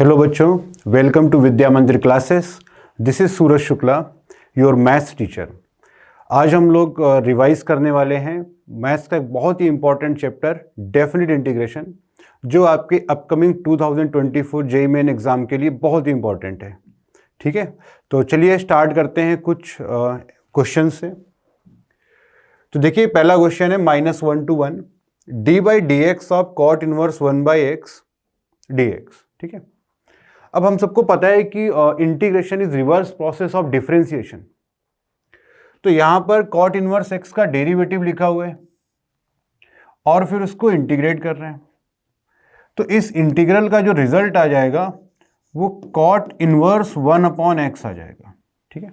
Hello बच्चों, welcome to विद्या मंदिर classes. This is Suraj Shukla, your maths teacher. आज हम लोग रिवाइज करने वाले हैं मैथ्स का एक बहुत ही इंपॉर्टेंट चैप्टर डेफिनेट इंटीग्रेशन, जो आपके अपकमिंग 2024 जेईई मेन एग्जाम के लिए बहुत ही इंपॉर्टेंट है। ठीक है, तो चलिए स्टार्ट करते हैं कुछ क्वेश्चन से। तो देखिए, पहला क्वेश्चन है -1 to 1 d by d x of cot inverse 1 by x d x. ठीक है, अब हम सबको पता है कि integration is reverse process of differentiation. तो यहां पर कॉट इनवर्स एक्स का डेरिवेटिव लिखा हुआ है और फिर उसको इंटीग्रेट कर रहे हैं। तो इस इंटीग्रल का जो रिजल्ट आ जाएगा वो कॉट इनवर्स 1/x आ जाएगा। ठीक है,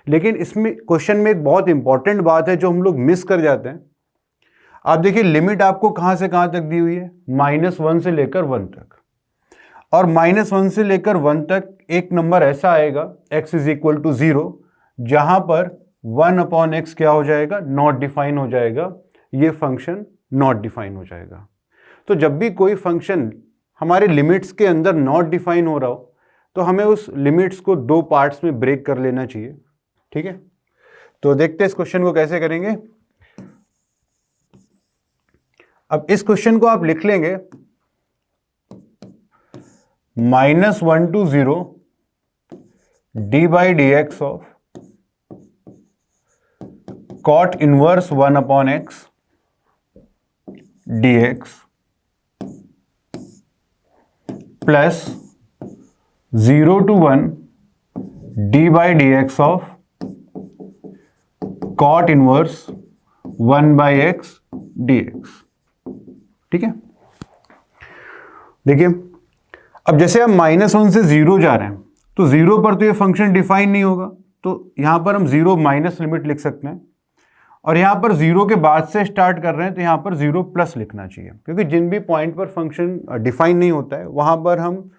लेकिन इसमें क्वेश्चन में एक बहुत इंपॉर्टेंट बात है जो हम लोग मिस कर जाते हैं। आप देखिए, लिमिट आपको कहां से कहां तक दी हुई है, -1 से लेकर 1 तक। और -1 से लेकर 1 तक एक नंबर ऐसा आएगा x इज इक्वल टू 0, जहां पर 1/x क्या हो जाएगा, नॉट डिफाइन हो जाएगा। ये फंक्शन नॉट डिफाइन हो जाएगा। तो जब भी कोई फंक्शन हमारे लिमिट्स के अंदर नॉट डिफाइन हो रहा हो तो हमें उस लिमिट्स को दो पार्ट्स में ब्रेक कर लेना चाहिए। ठीक है, तो देखते हैं इस क्वेश्चन को कैसे करेंगे। अब इस क्वेश्चन को आप लिख लेंगे -1 to 0 d by d x of cot inverse 1/x d x plus 0 to 1 d by d x of cot inverse 1/x d x. ठीक है, देखिए, अब जैसे हम -1 से 0 जा रहे हैं तो 0 पर तो ये फंक्शन डिफाइन नहीं होगा, तो यहां पर हम 0 माइनस लिमिट लिख सकते हैं। और यहां पर 0 के बाद से स्टार्ट कर रहे हैं तो यहां पर 0 प्लस लिखना चाहिए, क्योंकि जिन भी पॉइंट पर फंक्शन डिफाइन नहीं होता है वहां पर हम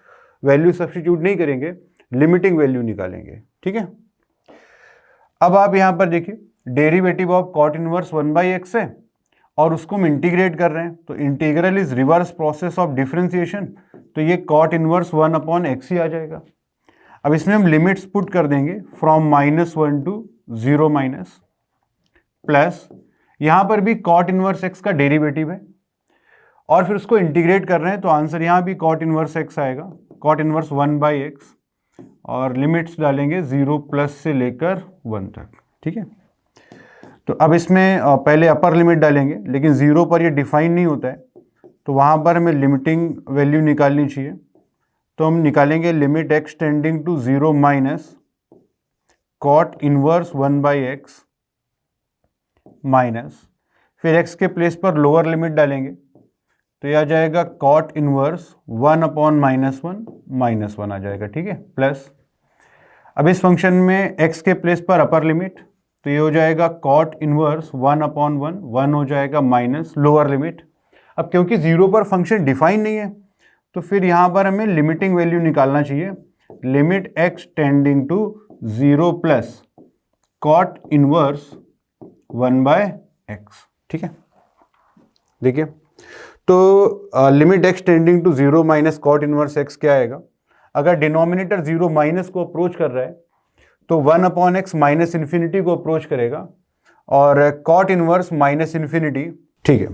वैल्यू सब्स्टिट्यूट नहीं करेंगे, लिमिटिंग वैल्यू निकालेंगे। ठीक है, अब आप यहां पर देखिए, derivative of cot inverse 1/x है और उसको हम इंटीग्रेट कर रहे हैं। तो integral is reverse process of differentiation, तो ये कॉट इनवर्स 1/x ही आ जाएगा। अब इसमें हम लिमिट्स पुट कर देंगे फ्रॉम -1 to 0 माइनस, प्लस यहां पर भी कॉट इनवर्स x का डेरिवेटिव है और फिर उसको इंटीग्रेट कर रहे हैं, तो आंसर यहां भी कॉट इनवर्स x आएगा, कॉट इनवर्स 1/x, और लिमिट्स डालेंगे 0 प्लस से लेकर 1 तक। ठीक है, तो अब इसमें पहले अपर लिमिट डालेंगे, लेकिन 0 पर ये डिफाइन नहीं होता है तो वहाँ पर हमें लिमिटिंग वैल्यू निकालनी चाहिए। तो हम निकालेंगे limit x tending to 0 minus cot inverse 1/x minus, फिर x के प्लेस पर लोअर लिमिट डालेंगे तो यह आ जाएगा कॉट इनवर्स 1/-1 आ जाएगा। ठीक है, प्लस अब इस फंक्शन में x के प्लेस पर अपर लिमिट, तो ये हो जाएगा कॉट इनवर्स 1/1, 1 हो जाएगा माइनस लोअर लिमिट। अब क्योंकि 0 पर फंक्शन डिफाइन नहीं है तो फिर यहाँ पर हमें लिमिटिंग वैल्यू निकालना चाहिए, limit x tending to 0 plus cot inverse 1/x। ठीक है, देखिए, तो limit x tending to 0 minus cot inverse x क्या आएगा। अगर डिनोमिनेटर 0 माइनस को अप्रोच कर रहा है तो 1/x माइनस इन्फिनिटी को अप्रोच करेगा और कॉट इनवर्स -इन्फिनिटी। ठीक है,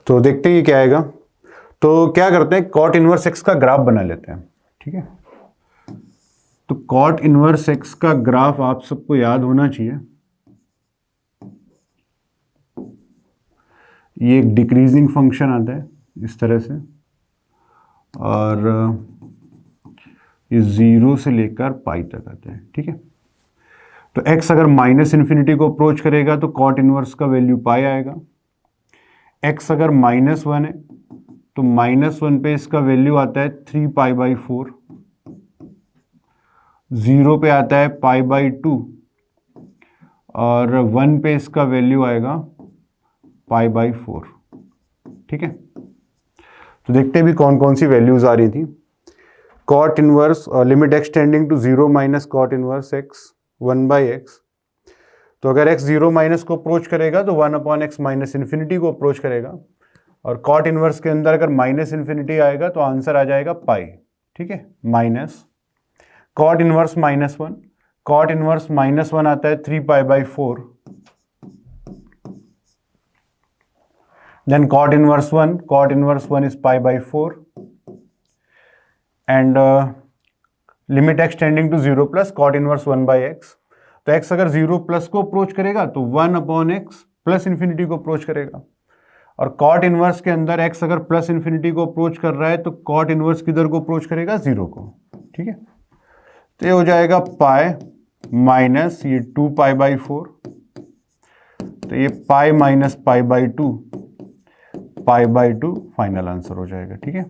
तो देखते हैं क्या आएगा। तो क्या करते हैं, कॉट इनवर्स x का ग्राफ बना लेते हैं। ठीक है, तो कॉट इनवर्स x का ग्राफ आप सबको याद होना चाहिए। ये एक डिक्रीजिंग फंक्शन आता है इस तरह से, और ये 0 से लेकर पाई तक आता है। ठीक है, तो x अगर -इन्फिनिटी को अप्रोच करेगा तो कॉट इनवर्स का वैल्यू पाई आएगा। x अगर -1 है तो -1 पे इसका वैल्यू आता है 3π/4, 0 पे आता है π/2 और 1 पे इसका वैल्यू आएगा π/4। ठीक है, तो देखते हैं भी कौन कौन सी वैल्यूज आ रही थी। Cot inverse limit x tending to 0 minus cot inverse x 1/x, तो अगर x 0 माइनस को अप्रोच करेगा तो 1/x माइनस इन्फिनिटी को अप्रोच करेगा, और कॉट इनवर्स के अंदर अगर -इन्फिनिटी आएगा तो आंसर आ जाएगा पाई। ठीक है, minus cot inverse -1, cot inverse -1 आता है 3π/4, then cot inverse 1, cot inverse 1 is π/4 and limit x tending to 0 plus cot inverse 1/x। तो x अगर 0 प्लस को अप्रोच करेगा तो 1/x प्लस इन्फिनिटी को अप्रोच करेगा, और कॉट इनवर्स के अंदर x अगर प्लस इन्फिनिटी को अप्रोच कर रहा है तो कॉट इनवर्स किधर को अप्रोच करेगा, 0 को। ठीक है, तो ये हो जाएगा पाई माइनस ये 2π/4, तो ये पाई माइनस π/2, π/2 फाइनल आंसर हो जाएगा। ठीक है,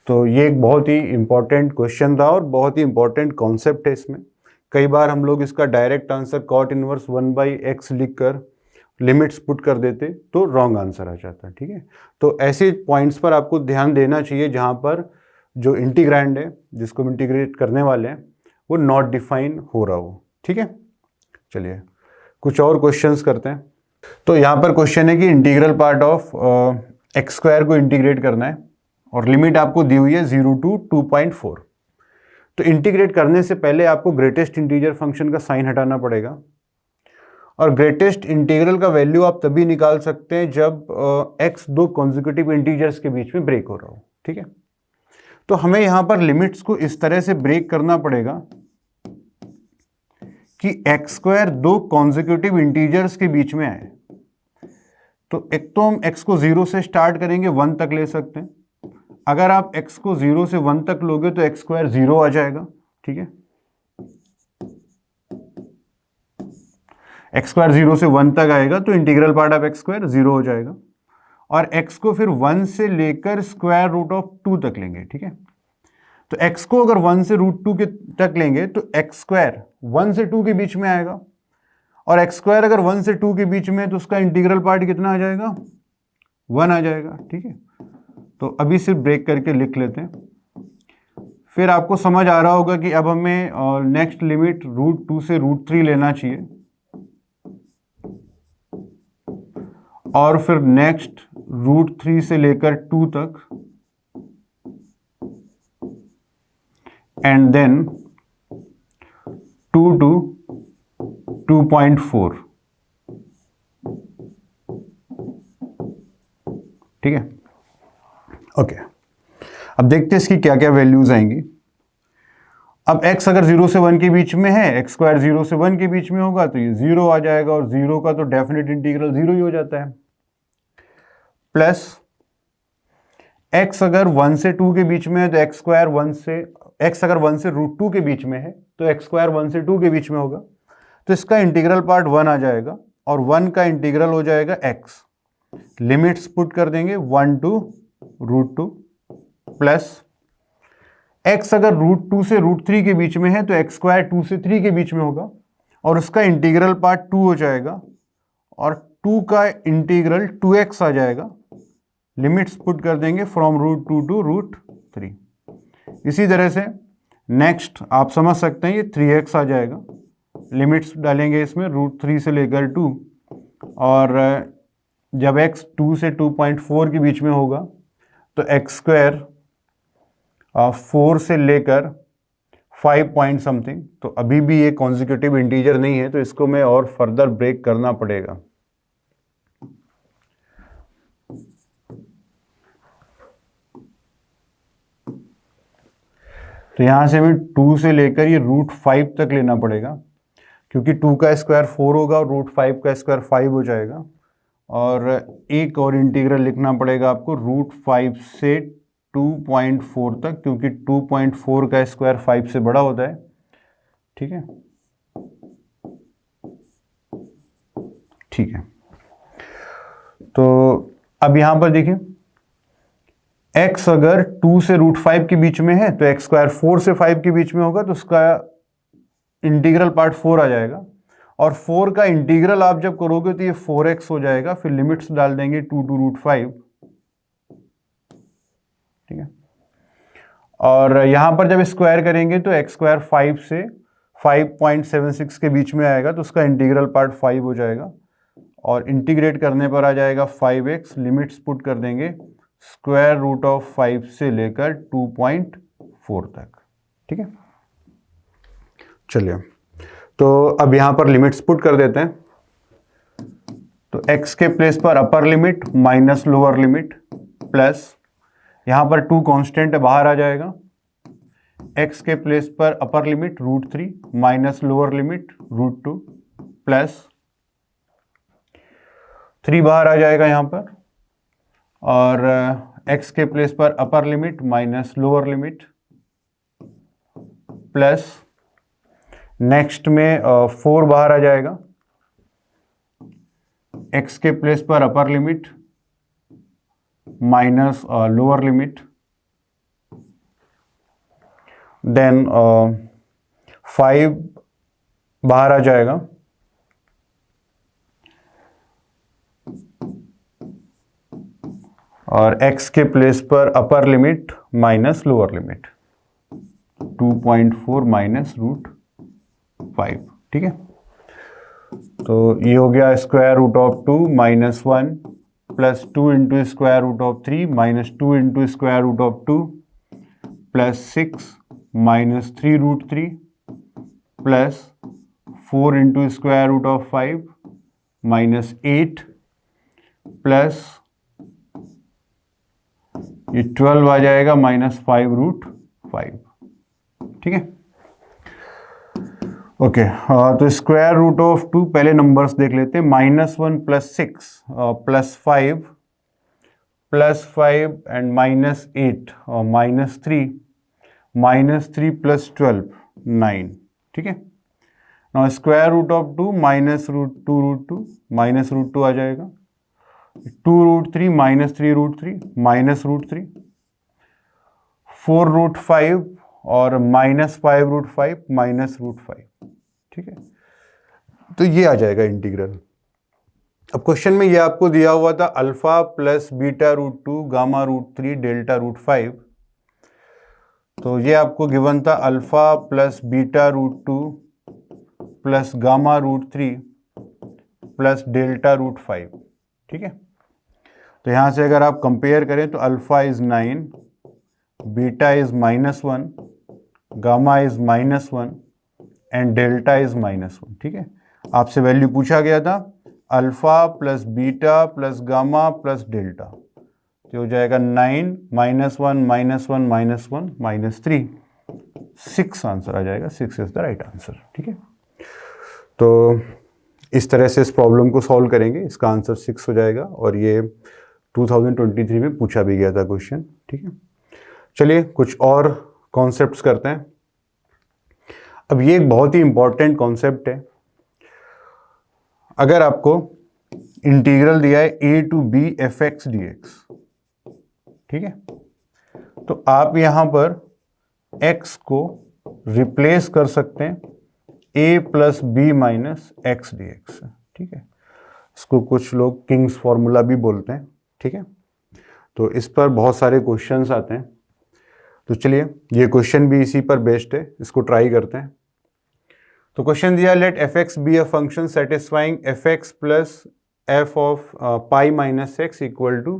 तो ये एक बहुत ही इंपॉर्टेंट क्वेश्चन था और बहुत ही इंपॉर्टेंट कॉन्सेप्ट है इसमें। कई बार हम लोग इसका direct answer cot inverse 1/x लिखकर लिमिट्स पुट कर देते तो रॉन्ग आंसर आ जाता। ठीक है, तो ऐसे पॉइंट्स पर आपको ध्यान देना चाहिए जहाँ पर जो इंटीग्रैंड है जिसको हम इंटीग्रेट करने वाले हैं वो नॉट डिफाइन हो रहा हो। ठीक है, चलिए कुछ और क्वेश्चंस करते हैं। तो यहाँ पर क्वेश्चन है कि इंटीग्रल पार्ट ऑफ x² को इंटीग्रेट करना है और लिमिट आपको दी हुई है 0 to 2.4। तो इंटीग्रेट करने से पहले आपको ग्रेटेस्ट इंटीजर फंक्शन का साइन हटाना पड़ेगा, और ग्रेटेस्ट इंटीग्रल का वैल्यू आप तभी निकाल सकते हैं जब x दो कॉन्जिक्यूटिव इंटीजर्स के बीच में ब्रेक हो रहा हो। ठीक है, तो हमें यहां पर लिमिट्स को इस तरह से ब्रेक करना पड़ेगा कि x² दो कॉन्जिक्यूटिव इंटीजर्स के बीच में आए। तो एक तो हम x को 0 से स्टार्ट करेंगे, 1 तक ले सकते हैं। अगर आप x को 0 से 1 तक लोगे तो x² 0 आ जाएगा। ठीक है, x² 0 से 1 तक आएगा तो इंटीग्रल पार्ट ऑफ x² 0 हो जाएगा, और x को फिर 1 से लेकर स्क्वायर रूट ऑफ 2 तक लेंगे। ठीक है, तो x को अगर 1 से √2 के तक लेंगे तो x² 1 से 2 के बीच में आएगा, और x² अगर 1 से 2 के बीच में है तो उसका इंटीग्रल पार्ट कितना आ जाएगा, 1 आ जाएगा। ठीक है, तो अभी सिर्फ ब्रेक करके लिख लेते हैं, फिर आपको समझ आ रहा होगा कि अब हमें नेक्स्ट लिमिट √2 से √3 लेना चाहिए, और फिर नेक्स्ट √3 से लेकर 2 तक, एंड देन 2 to 2.4। ठीक है, ओके, अब देखते हैं इसकी क्या क्या वैल्यूज आएंगी। अब x अगर 0 से 1 के बीच में है, x² 0 से 1 के बीच में होगा तो ये 0 आ जाएगा, और 0 का तो डेफिनेट इंटीग्रल 0 ही हो जाता है, प्लस x अगर 1 से 2 के बीच में है तो x अगर 1 से √2 के बीच में है तो x² 1 से 2 के बीच में होगा, तो इसका इंटीग्रल पार्ट 1 आ जाएगा, और 1 का इंटीग्रल हो जाएगा x। लिमिट्स पुट कर देंगे 1 to √2, प्लस x अगर √2 से √3 के बीच में है तो x² 2 से 3 के बीच में होगा, और उसका इंटीग्रल पार्ट 2 हो जाएगा, और 2 का इंटीग्रल 2x आ जाएगा। लिमिट्स पुट कर देंगे फ्रॉम √2 to √3। इसी तरह से नेक्स्ट आप समझ सकते हैं ये 3x आ जाएगा, लिमिट्स डालेंगे इसमें √3 से लेकर 2, और जब x 2 से 2.4 के बीच में होगा तो x² 4 से लेकर 5 पॉइंट समथिंग, तो अभी भी ये कॉन्जिक्यूटिव इंटीजर नहीं है, तो इसको मैं और फर्दर ब्रेक करना पड़ेगा। तो यहां से हमें 2 से लेकर ये √5 तक लेना पड़ेगा, क्योंकि 2 का स्क्वायर 4 होगा और √5 का स्क्वायर 5 हो जाएगा, और एक और इंटीग्रल लिखना पड़ेगा आपको √5 से 2.4 तक, क्योंकि 2.4 का स्क्वायर 5 से बड़ा होता है। ठीक है, ठीक है, तो अब यहां पर देखिए x अगर 2 से √5 के बीच में है तो x² 4 से 5 के बीच में होगा, तो उसका इंटीग्रल पार्ट 4 आ जाएगा, और 4 का इंटीग्रल आप जब करोगे तो ये 4x हो जाएगा। फिर लिमिट्स डाल देंगे 2 to √5। ठीक है, और यहां पर जब स्क्वायर करेंगे तो x² 5 से 5.76 के बीच में आएगा, तो उसका इंटीग्रल पार्ट 5 हो जाएगा, और इंटीग्रेट करने पर आ जाएगा 5x। लिमिट्स पुट कर देंगे √5 से लेकर 2.4 4 तक, ठीक है। चलिए, तो अब यहाँ पर लिमिट्स पुट कर देते हैं। तो x के प्लेस पर upper limit minus lower limit plus, यहाँ पर 2 कांस्टेंट बाहर आ जाएगा, x के प्लेस पर upper limit √3 minus lower limit √2 plus 3 बाहर आ जाएगा यहाँ पर, और x के प्लेस पर upper limit minus lower limit plus, next में 4 बाहर आ जाएगा, x के प्लेस पर upper limit minus lower limit, then 5 बाहर आ जाएगा, और x के प्लेस पर upper limit minus lower limit 2.4 minus √5, ठीक है। तो ये हो गया square root of 2 minus 1 plus 2 into square root of 3 minus 2 into square root of 2 plus 6 minus 3√3 plus 4 into square root of 5 minus 8 plus ये 12 आ जाएगा माइनस 5√5, ठीक है। ओके, तो स्क्वायर रूट ऑफ 2 पहले नंबर्स देख लेते हैं। -1 plus 6 plus 5 plus 5 and minus 8 और माइनस 3 प्लस 12 9, ठीक है। Now square root of 2 minus √2 minus √2 आ जाएगा, 2√3 माइनस 3√3 माइनस √3, 4√5 और माइनस 5√5 माइनस √5, ठीक है। तो ये आ जाएगा इंटीग्रल। अब क्वेश्चन में ये आपको दिया हुआ था alpha plus beta √2 gamma √3 delta √5, तो ये आपको गिवन था alpha plus beta √2 plus gamma √3 plus delta √5, ठीक है। तो यहाँ से अगर आप कंपेयर करें तो alpha is 9, beta is -1, gamma is -1 and delta is -1, ठीक है। आपसे वैल्यू पूछा गया था alpha plus beta plus gamma plus delta, तो हो जाएगा 9 -1 -1 -1 -3, 6 आंसर आ जाएगा। 6 इज द राइट आंसर, ठीक है। तो इस तरह से इस प्रॉब्लम को सॉल्व करेंगे, इसका आंसर 6 हो जाएगा, और ये 2023 में पूछा भी गया था क्वेश्चन, ठीक है। चलिए कुछ और कॉन्सेप्ट्स करते हैं। अब ये एक बहुत ही इंपॉर्टेंट कॉन्सेप्ट है। अगर आपको इंटीग्रल दिया है a to b fx dx, ठीक है, तो आप यहां पर x को रिप्लेस कर सकते हैं a plus b minus x d x, ठीक है। इसको कुछ लोग किंग्स फॉर्मूला भी बोलते हैं, ठीक है। तो इस पर बहुत सारे क्वेश्चंस आते हैं, तो चलिए ये क्वेश्चन भी इसी पर बेस्ड है, इसको ट्राई करते हैं। तो क्वेश्चन दिया let f x be a function satisfying f x plus f of pi minus x equal to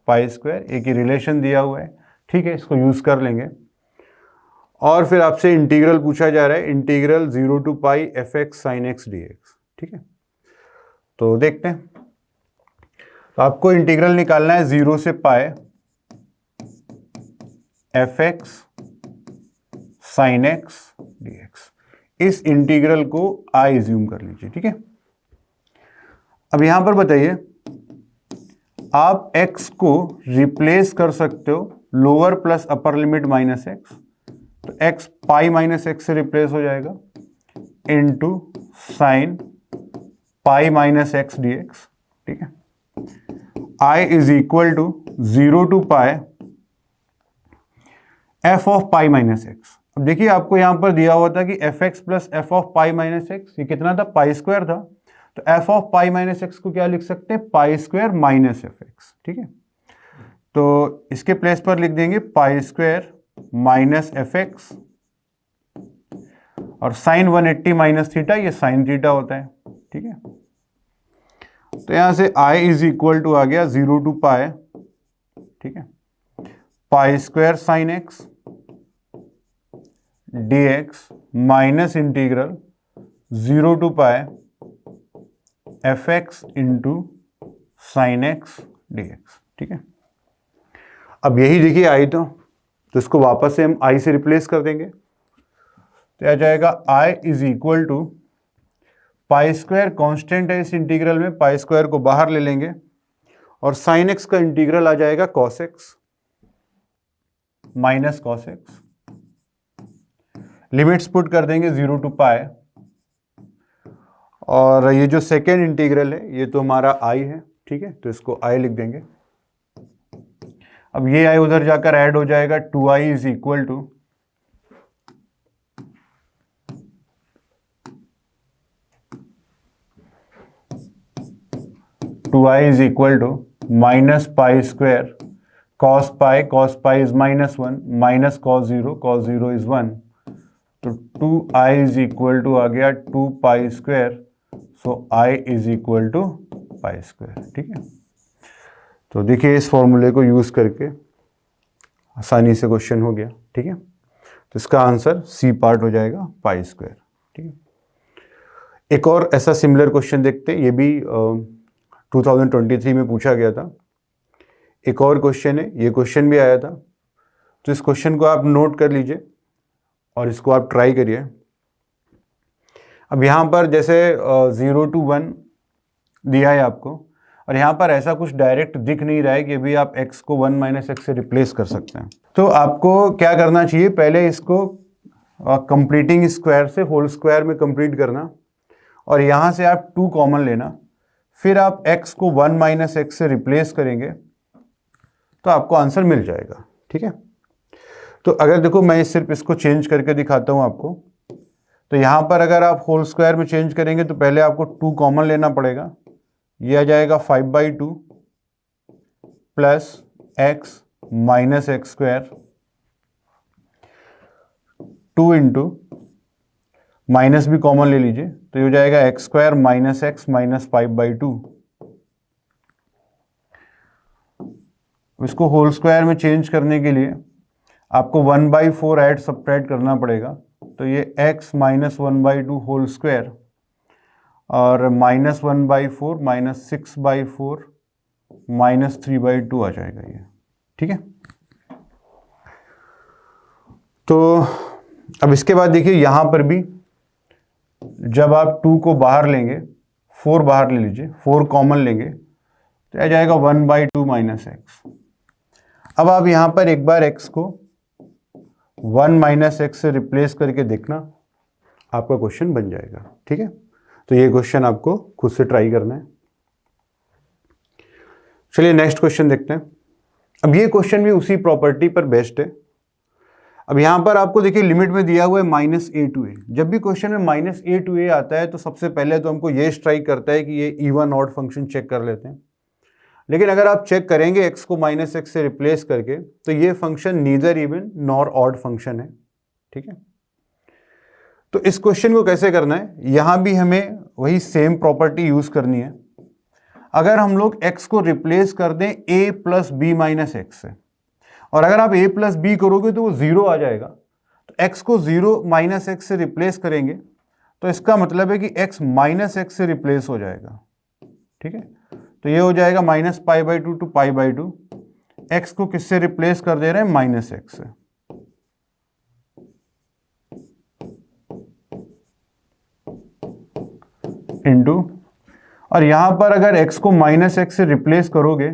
pi square, एक ही रिलेशन दिया हुआ है, ठीक है, इसको यूज कर लेंगे। और फिर आपसे इंटीग्रल पूछा जा रहा है, integral 0 to pi f x sine x d x, ठीक है। तो देखते हैं, तो आपको इंटीग्रल निकालना है 0 से pi f x sine x d x. इस इंटीग्रल को आई एज्यूम कर लीजिए, ठीक है। अब यहां पर बताइए, आप x को रिप्लेस कर सकते हो lower plus upper limit minus x, तो x पाई माइनस एक्स से रिप्लेस हो जाएगा into sine pi minus x d x, ठीक है। i is equal to 0 to pi f of pi minus x. अब देखिए आपको यहां पर दिया हुआ था कि f x plus f of pi minus x, ये कितना था, पाई स्क्वायर था, तो f of pi minus x को क्या लिख सकते हैं, pi square minus f x, ठीक है। तो इसके प्लेस पर लिख देंगे pi square minus f x, और साइन 180 माइनस थीटा, ये साइन थीटा होता है, ठीक है। तो यहां से i इज इक्वल टू आ गया 0 to पाई, ठीक है, pi square sine x dx minus integral 0 to pi fx into sine x dx। ठीक है, अब यही देखिए आई तो इसको वापस से हम i से रिप्लेस कर देंगे, तो आ जाएगा i is equal to pi square, constant है इस इंटीग्रल में, पाई स्क्वायर को बाहर ले लेंगे और साइन एक्स का इंटीग्रल आ जाएगा cos x minus cos x. Limits put कर देंगे 0 टू पाई, और ये जो सेकेंड इंटीग्रल है ये तो हमारा i है। ठीक है, तो इसको i लिख देंगे। अब ये i उधर जाकर ऐड हो जाएगा, 2i is equal to minus pi square cos pi is -1 minus cos 0 is 1, तो 2i इज इक्वल टू आ गया 2 pi square, so i is equal to pi square. ठीक है, तो देखिए इस फॉर्मूले को यूज करके आसानी से क्वेश्चन हो गया। ठीक है, तो इसका आंसर सी पार्ट हो जाएगा पाई स्क्वायर। ठीक है, एक और ऐसा सिमिलर क्वेश्चन देखते हैं, ये भी 2023 में पूछा गया था। एक और क्वेश्चन है, ये क्वेश्चन भी आया था, तो इस क्वेश्चन को आप नोट कर लीजिए और इसको आप ट्राई करिए। अब यहाँ पर जैसे 0 to 1 दिया है आपको, और यहाँ पर ऐसा कुछ डायरेक्ट दिख नहीं रहा है कि अभी आप x को 1 माइनस एक्स से रिप्लेस कर सकते हैं, तो आपको क्या करना चाहिए, पहले इसको कंप्लीटिंग स्क्वायर से होल स्क्वायर में कंप्लीट करना, और यहाँ से आप 2 कॉमन लेना, फिर आप x को 1 माइनस एक्स से रिप्लेस करेंगे तो आपको आंसर मिल जाएगा। ठीक है, तो अगर देखो मैं सिर्फ इसको चेंज करके दिखाता हूँ आपको, तो यहाँ पर अगर आप होल स्क्वायर में चेंज करेंगे तो पहले आपको 2 कॉमन लेना पड़ेगा, ये आ जाएगा 5/2 plus x minus x square, 2 into minus भी कॉमन ले लीजिए, तो ये हो जाएगा x square minus x minus 5/2। इसको होल स्क्वायर में चेंज करने के लिए आपको 1/4 ऐड सब्ट्रैक्ट करना पड़ेगा, तो ये x माइनस 1/2 होल स्क्वायर और माइनस 1/4 माइनस 6/4 माइनस 3/2 आ जाएगा ये। ठीक है, तो अब इसके बाद देखिए यहाँ पर भी जब आप 2 को बाहर लेंगे, 4 बाहर ले लीजिए, 4 कॉमन लेंगे तो आ जाएगा 1/2 माइनस एक्स। अब आप यहाँ पर एक बार x को 1 माइनस एक्स से रिप्लेस करके देखना, आपका क्वेश्चन बन जाएगा। ठीक है, तो ये क्वेश्चन आपको खुद से ट्राई करना है। चलिए नेक्स्ट क्वेश्चन देखते हैं। अब ये क्वेश्चन भी उसी प्रॉपर्टी पर बेस्ड है। अब यहाँ पर आपको देखिए लिमिट में दिया हुआ है -a to a। जब भी क्वेश्चन में -a to a आता है तो सबसे पहले तो हमको ये स्ट्राइक करता है कि ये इवन ऑड फंक्शन चेक कर लेते हैं, लेकिन अगर आप चेक करेंगे x को माइनस एक्स से रिप्लेस करके तो ये function neither even nor odd function है। ठीक है, तो इस क्वेश्चन को कैसे करना है, यहां भी हमें वही सेम प्रॉपर्टी यूज करनी है। अगर हम लोग x को रिप्लेस कर दें a plus b minus x से, और अगर आप a प्लस बी करोगे तो वो 0 आ जाएगा, तो x को 0 माइनस एक्स से रिप्लेस करेंगे तो इसका मतलब है कि x माइनस एक्स से रिप्लेस हो जाएगा। ठीक है, तो ये हो जाएगा -π/2 टू π/2। x को किससे रिप्लेस कर दे रहे हैं, माइनस एक्स से। इंटू, और यहां पर अगर x को माइनस एक्स से रिप्लेस करोगे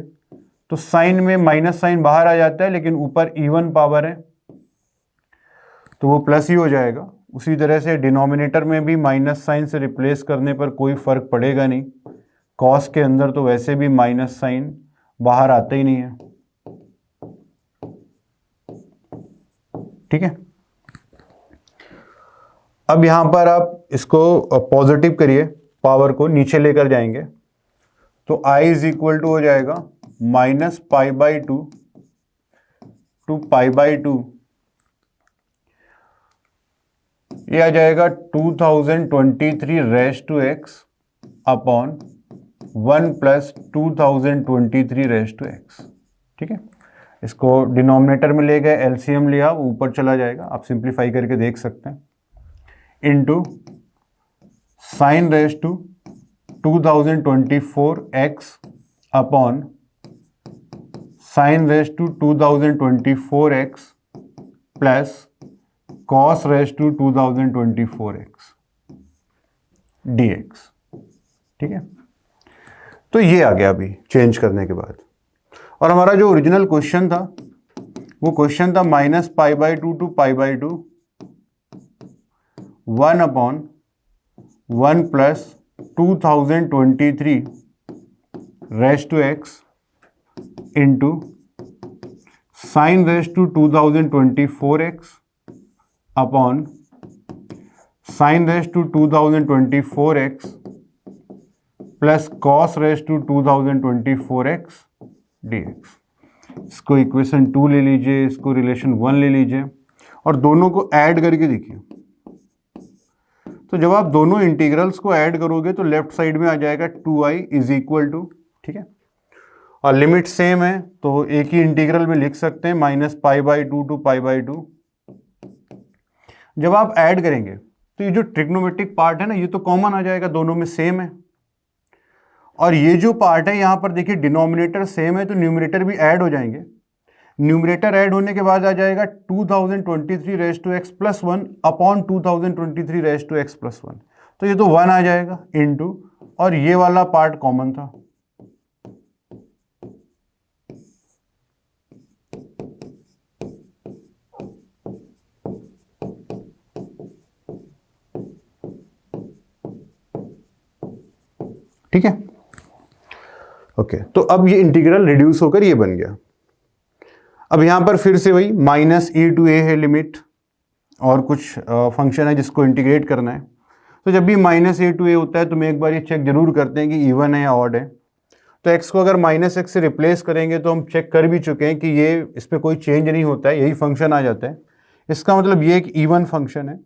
तो साइन में माइनस साइन बाहर आ जाता है, लेकिन ऊपर इवन पावर है तो वो प्लस ही हो जाएगा। उसी तरह से डिनोमिनेटर में भी माइनस साइन से रिप्लेस करने पर कोई फर्क पड़ेगा नहीं, कॉस के अंदर तो वैसे भी माइनस साइन बाहर आता ही नहीं है। ठीक है, अब यहां पर आप इसको पॉजिटिव करिए, पावर को नीचे लेकर जाएंगे तो i इज इक्वल टू हो जाएगा -π/2 टू π/2, ये आ जाएगा 2023 raise to x upon 1 plus 2023 raise to x। ठीक है, इसको डिनोमिनेटर में ले गए, एलसीएम लिया, ऊपर चला जाएगा, आप सिंप्लीफाई करके देख सकते हैं, into sine raise to 2024x upon sine raise to 2024x plus cos raise to 2024x dx। ठीक है, तो ये आ गया अभी चेंज करने के बाद। और हमारा जो ओरिजिनल क्वेश्चन था वो क्वेश्चन था -π/2 to π/2 1 upon 1 plus 2023 raise to x into sine raise to 2024x upon sine raise to 2024x plus cos raise to 2024x dx। इसको इक्वेशन 2 ले लीजिए, इसको रिलेशन 1 ले लीजिए और दोनों को ऐड करके देखिए। तो जब आप दोनों इंटीग्रल्स को ऐड करोगे तो लेफ्ट साइड में आ जाएगा 2i इज इक्वल टू, ठीक है, और लिमिट सेम है तो एक ही इंटीग्रल में लिख सकते हैं -π/2 टू π/2। जब आप ऐड करेंगे तो ये जो ट्रिग्नोमेट्रिक पार्ट है ना, ये तो कॉमन आ जाएगा, दोनों में सेम है। और ये जो पार्ट है यहाँ पर देखिए डिनोमिनेटर सेम है तो न्यूमरेटर भी ऐड हो जाएंगे। न्यूमरेटर ऐड होने के बाद आ जाएगा 2023 raise to x plus 1 upon 2023 raise to x plus 1, तो ये तो 1 आ जाएगा इनटू, और ये वाला पार्ट कॉमन था। ठीक है, ओके, तो अब ये इंटीग्रल रिड्यूस होकर ये बन गया। अब यहां पर फिर से वही -e टू a है लिमिट, और कुछ फंक्शन है जिसको इंटीग्रेट करना है। तो जब भी -a टू a होता है तो मैं एक बार ये चेक जरूर करते हैं कि इवन है या ऑड है। तो x को अगर -x से रिप्लेस करेंगे तो हम चेक कर भी चुके हैं कि ये इसमें कोई चेंज नहीं होता है, यही फंक्शन आ जाता है। इसका मतलब ये एक इवन फंक्शन है,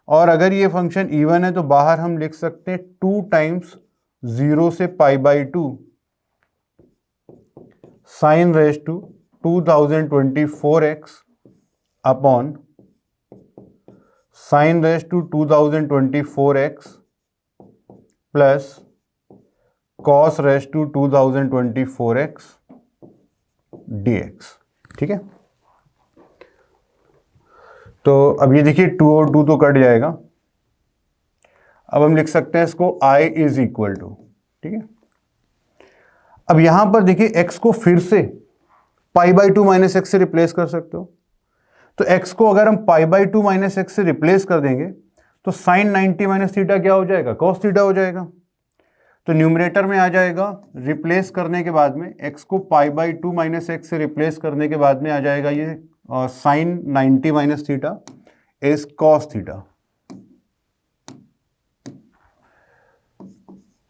और अगर ये फंक्शन इवन है तो बाहर हम लिख सकते हैं 2 टाइम्स 0 से π/2 sine raise to 2024x upon sine raise to 2024x plus cos raise to 2024x dx। ठीक है, तो अब ये देखिए 2 और 2 तो कट जाएगा। अब हम लिख सकते हैं इसको i इज इक्वल टू, ठीक है। अब यहां पर देखिए x को फिर से π/2 - x से रिप्लेस कर सकते हो। तो x को अगर हम π/2 - x से रिप्लेस कर देंगे तो साइन 90 - थीटा क्या हो जाएगा, कॉस थीटा हो जाएगा। तो न्यूमरेटर में आ जाएगा, रिप्लेस करने के बाद में x को π/2 - x से रिप्लेस करने के बाद में आ जाएगा ये sine 90 - theta is cos theta.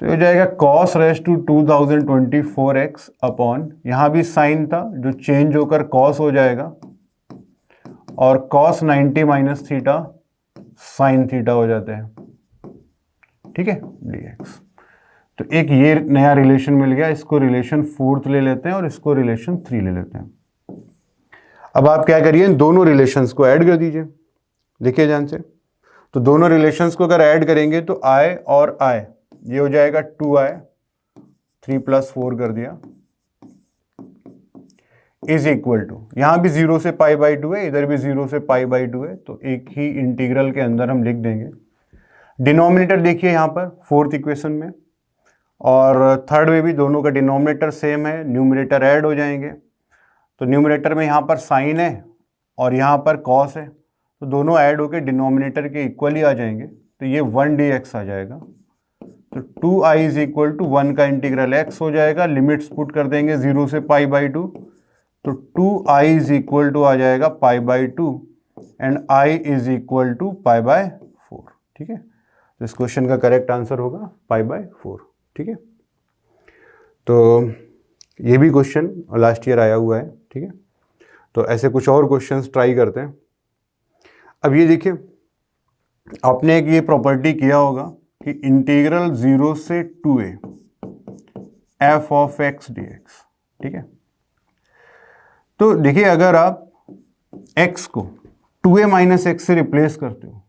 तो हो जाएगा cos raise to 2024x upon, यहां भी साइन था जो चेंज होकर कॉस हो जाएगा, और कॉस 90 - थीटा साइन थीटा हो जाता है। ठीक है, dx। तो एक ये नया रिलेशन मिल गया, इसको रिलेशन 4th ले लेते हैं और इसको रिलेशन 3 ले लेते हैं। अब आप क्या करिए, इन दोनों रिलेशंस को ऐड कर दीजिए, देखिए ध्यान से। तो दोनों रिलेशंस को अगर ऐड करेंगे तो i और i, ये हो जाएगा 2i, 3 + 4 कर दिया, इज इक्वल टू, यहां भी 0 से π/2 है, इधर भी 0 से π/2 है, तो एक ही इंटीग्रल के अंदर हम लिख देंगे। डिनोमिनेटर देखिए यहां पर 4th इक्वेशन में, और 3rd में भी दोनों का डिनोमिनेटर सेम है, न्यूमरेटर ऐड हो जाएंगे। तो न्यूमरेटर में यहाँ पर साइन है और यहाँ पर कॉस है, तो दोनों ऐड होकर डिनोमिनेटर के इक्वल ही आ जाएंगे, तो ये 1 dx आ जाएगा। तो 2i इज इक्वल टू 1 का इंटीग्रल x हो जाएगा, लिमिट्स पुट कर देंगे 0 से π/2, तो 2i इज इक्वल टू आ जाएगा π/2 and i is equal to π/4। ठीक है, तो इस क्वेश्चन का करेक्ट आंसर होगा π/4। ठीक है, तो ये भी क्वेश्चन लास्ट ईयर आया हुआ है। ठीक है, तो ऐसे कुछ और क्वेश्चंस ट्राई करते हैं। अब ये देखिए, आपने एक ये प्रॉपर्टी किया होगा कि इंटीग्रल 0 से 2a f of x dx। ठीक है, तो देखिए अगर आप x को 2a माइनस एक्स से रिप्लेस करते हो,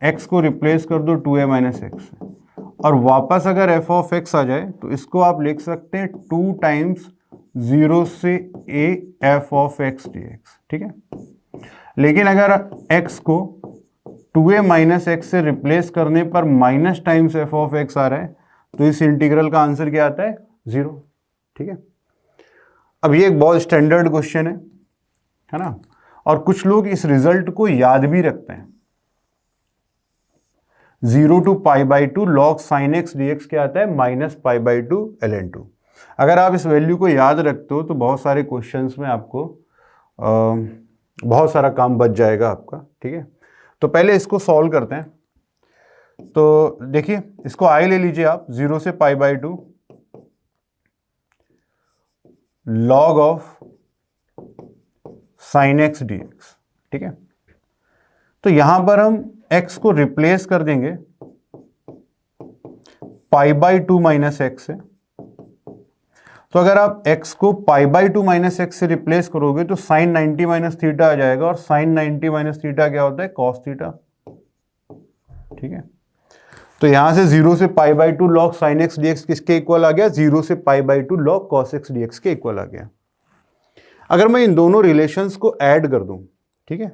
x को रिप्लेस कर दो 2a माइनस एक्स से, और वापस अगर f ऑफ x आ जाए तो इसको आप लिख सकते हैं 2 टाइम्स 0 से a f of x dx, ठीक है। लेकिन अगर x को 2a माइनस एक्स से रिप्लेस करने पर minus times f of x आ रहा है तो इस इंटीग्रल का आंसर क्या आता है? 0, ठीक है। अब ये एक बहुत स्टैंडर्ड क्वेश्चन है ना, और कुछ लोग इस रिजल्ट को याद भी रखते हैं। 0 to π/2 log sin x dx क्या आता है? Minus π/2 ln2। अगर आप इस वैल्यू को याद रखते हो तो बहुत सारे क्वेश्चंस में आपको बहुत सारा काम बच जाएगा आपका, ठीक है। तो पहले इसको सॉल्व करते हैं। तो देखिए इसको i ले लीजिए आप, 0 से π/2 log of sin x dx, ठीक है। तो यहां पर हम x को रिप्लेस कर देंगे π/2 माइनस एक्स से। तो अगर आप x को π/2 माइनस एक्स से रिप्लेस करोगे तो sin 90 माइनस थीटा आ जाएगा, और sin 90 माइनस थीटा क्या होता है? cos थीटा, ठीक है। तो यहां से 0 से π/2 log sin x dx किसके इक्वल आ गया? 0 से π/2 log cos x dx के इक्वल आ गया। अगर मैं इन दोनों रिलेशंस को ऐड कर दूं, ठीक है,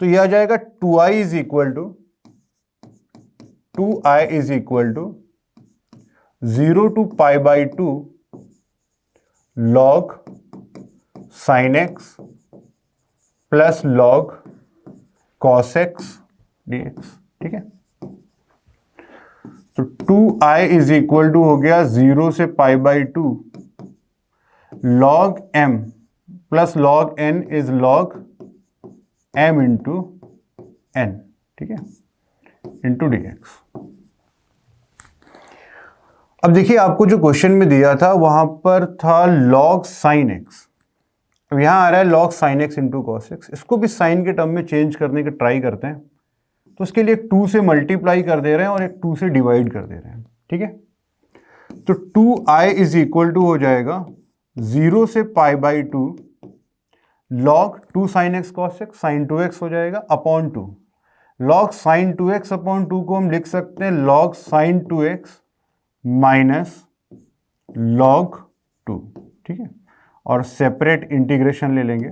तो यह आ जाएगा 2i is equal to 0 to π/2 log sin x plus log cos x dx, ठीक है। तो 2i इज इक्वल टू हो गया 0 से π/2 log m plus log n is log m into n, ठीक है, इंटू dx। अब देखिए आपको जो क्वेश्चन में दिया था वहां पर था log sin x, अब यहां आ रहा है log sin x into cos x। इसको भी साइन के टर्म में चेंज करने का ट्राई करते हैं। तो उसके लिए 2 से मल्टीप्लाई कर दे रहे हैं और एक 2 से डिवाइड कर दे रहे हैं, ठीक है। तो 2i इज इक्वल टू हो जाएगा 0 से π/2 log 2 sin x cos x, sin 2x हो जाएगा upon 2। log sin 2x upon 2 को हम लिख सकते हैं log sin 2x minus log 2, ठीक है, और सेपरेट इंटीग्रेशन ले लेंगे।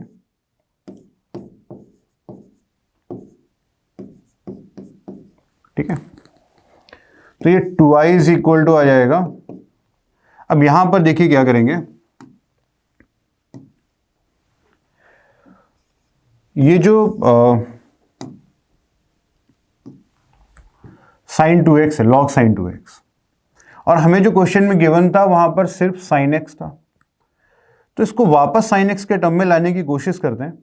ठीक है, तो ये 2i इज इक्वल टू आ जाएगा। अब यहां पर देखिए क्या करेंगे, ये जो sin 2x है, log sin 2x, और हमें जो क्वेश्चन में गिवन था वहां पर सिर्फ sin x था। तो इसको वापस sin x के टर्म में लाने की कोशिश करते हैं।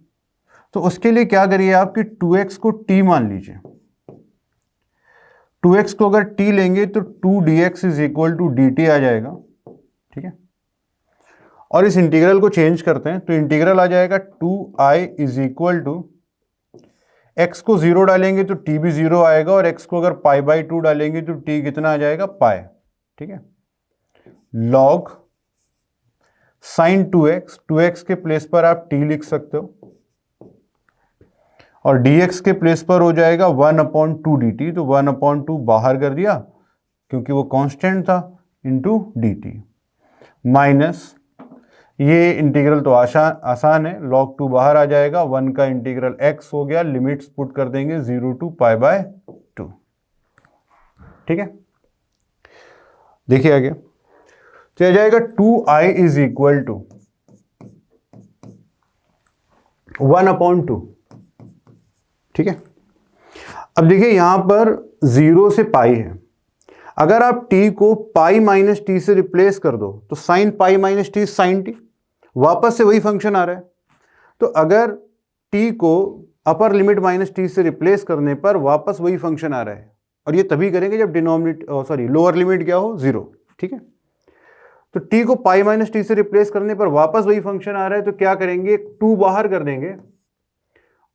तो उसके लिए क्या करिए आप कि 2x को t मान लीजिए। 2x को अगर t लेंगे तो 2dx is equal to dt आ जाएगा, ठीक है। और इस इंटीग्रल को चेंज करते हैं तो इंटीग्रल आ जाएगा 2i is equal to, x को 0 डालेंगे तो t भी 0 आएगा, और x को अगर π/2 डालेंगे तो t कितना आ जाएगा? पाई, ठीक है। log sin 2x, 2x के प्लेस पर आप t लिख सकते हो, और dx के प्लेस पर हो जाएगा 1/2 dt। तो 1/2 बाहर कर दिया क्योंकि वो कांस्टेंट था, इंटू dt, माइनस ये इंटीग्रल तो आसान है, log 2 बाहर आ जाएगा, 1 का इंटीग्रल x हो गया, लिमिट्स पुट कर देंगे 0 to π/2, ठीक है। देखिए आगे, तो आ जाएगा 2i इज इक्वल टू 1/2, ठीक है। अब देखिए यहां पर 0 से पाई है, अगर आप t को पाई माइनस टी से रिप्लेस कर दो तो sine pi minus t sine t, वापस से वही फंक्शन आ रहा है। तो अगर t को अपर लिमिट माइनस टी से रिप्लेस करने पर वापस वही फंक्शन आ रहा है, और ये तभी करेंगे जब लोअर लिमिट क्या हो? 0, ठीक है। तो t को पाई माइनस टी से रिप्लेस करने पर वापस वही फंक्शन आ रहा है, तो क्या करेंगे? 2 बाहर कर देंगे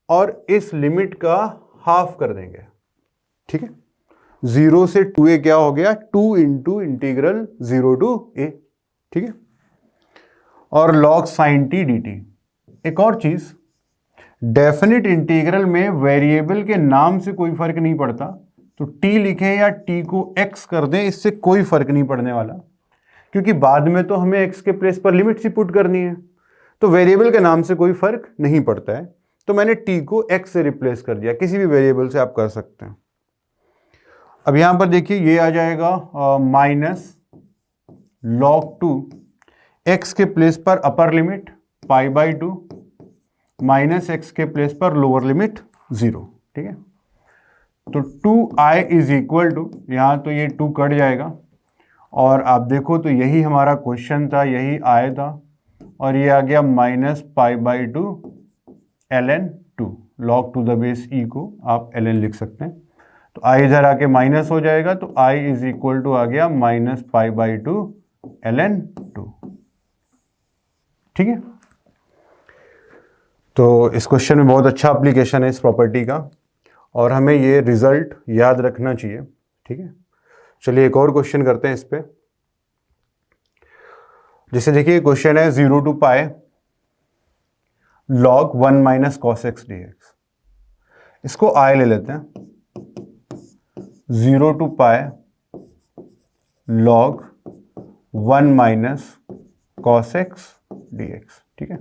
और इस लिमिट का हाफ कर देंगे, ठीक है। 0 से 2a क्या हो गया? 2 इंटू इंटीग्रल 0 to a, ठीक है। और log sin t dt। एक और चीज़, डेफिनिट इंटीग्रल में वेरिएबल के नाम से कोई फर्क नहीं पड़ता, तो t लिखें या t को x कर दें, इससे कोई फर्क नहीं पड़ने वाला, क्योंकि बाद में तो हमें x के प्लेस पर लिमिट्स ही पुट करनी है, तो वेरिएबल के नाम से कोई फर्क नहीं पड़ता है। तो मैंने t को x से रिप्लेस कर दिया, किसी भी वेरिएबल से आप कर सकते हैं। अब यहां पर देखिए ये आ जाएगा माइनस log 2, x के प्लेस पर अपर लिमिट π/2 माइनस x के प्लेस पर लोअर लिमिट 0। ठीक है, तो 2i इज इक्वल टू, यहाँ तो ये 2 कट जाएगा और आप देखो तो यही हमारा क्वेश्चन था, यही आया था, और ये आ गया minus π/2 ln 2, log to the base e को आप ln लिख सकते हैं। तो i इधर आके माइनस हो जाएगा, तो i इज इक्वल टू आ गया माइनस π/2 ln 2। ठीक है, तो इस क्वेश्चन में बहुत अच्छा एप्लीकेशन है इस प्रॉपर्टी का, और हमें ये रिजल्ट याद रखना चाहिए। ठीक है, चलिए एक और क्वेश्चन करते हैं इस पे। जैसे देखिए क्वेश्चन है 0 to π log 1 minus cos x dx। इसको i ले लेते हैं, 0 to π log 1 minus cos x dx। ठीक है,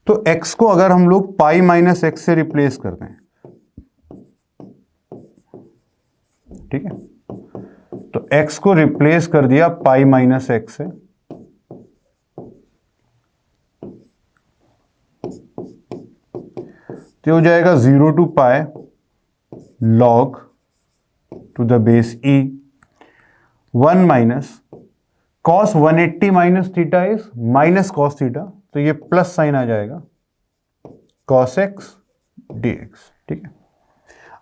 तो x को अगर हम लोग पाई माइनस एक्स से रिप्लेस कर दें, ठीक है, तो x को रिप्लेस कर दिया पाई माइनस एक्स से, तो हो जाएगा 0 to π log to the base e 1 minus cos 180 minus theta is minus cos theta, तो ये प्लस साइन आ जाएगा cos x dx। ठीक है,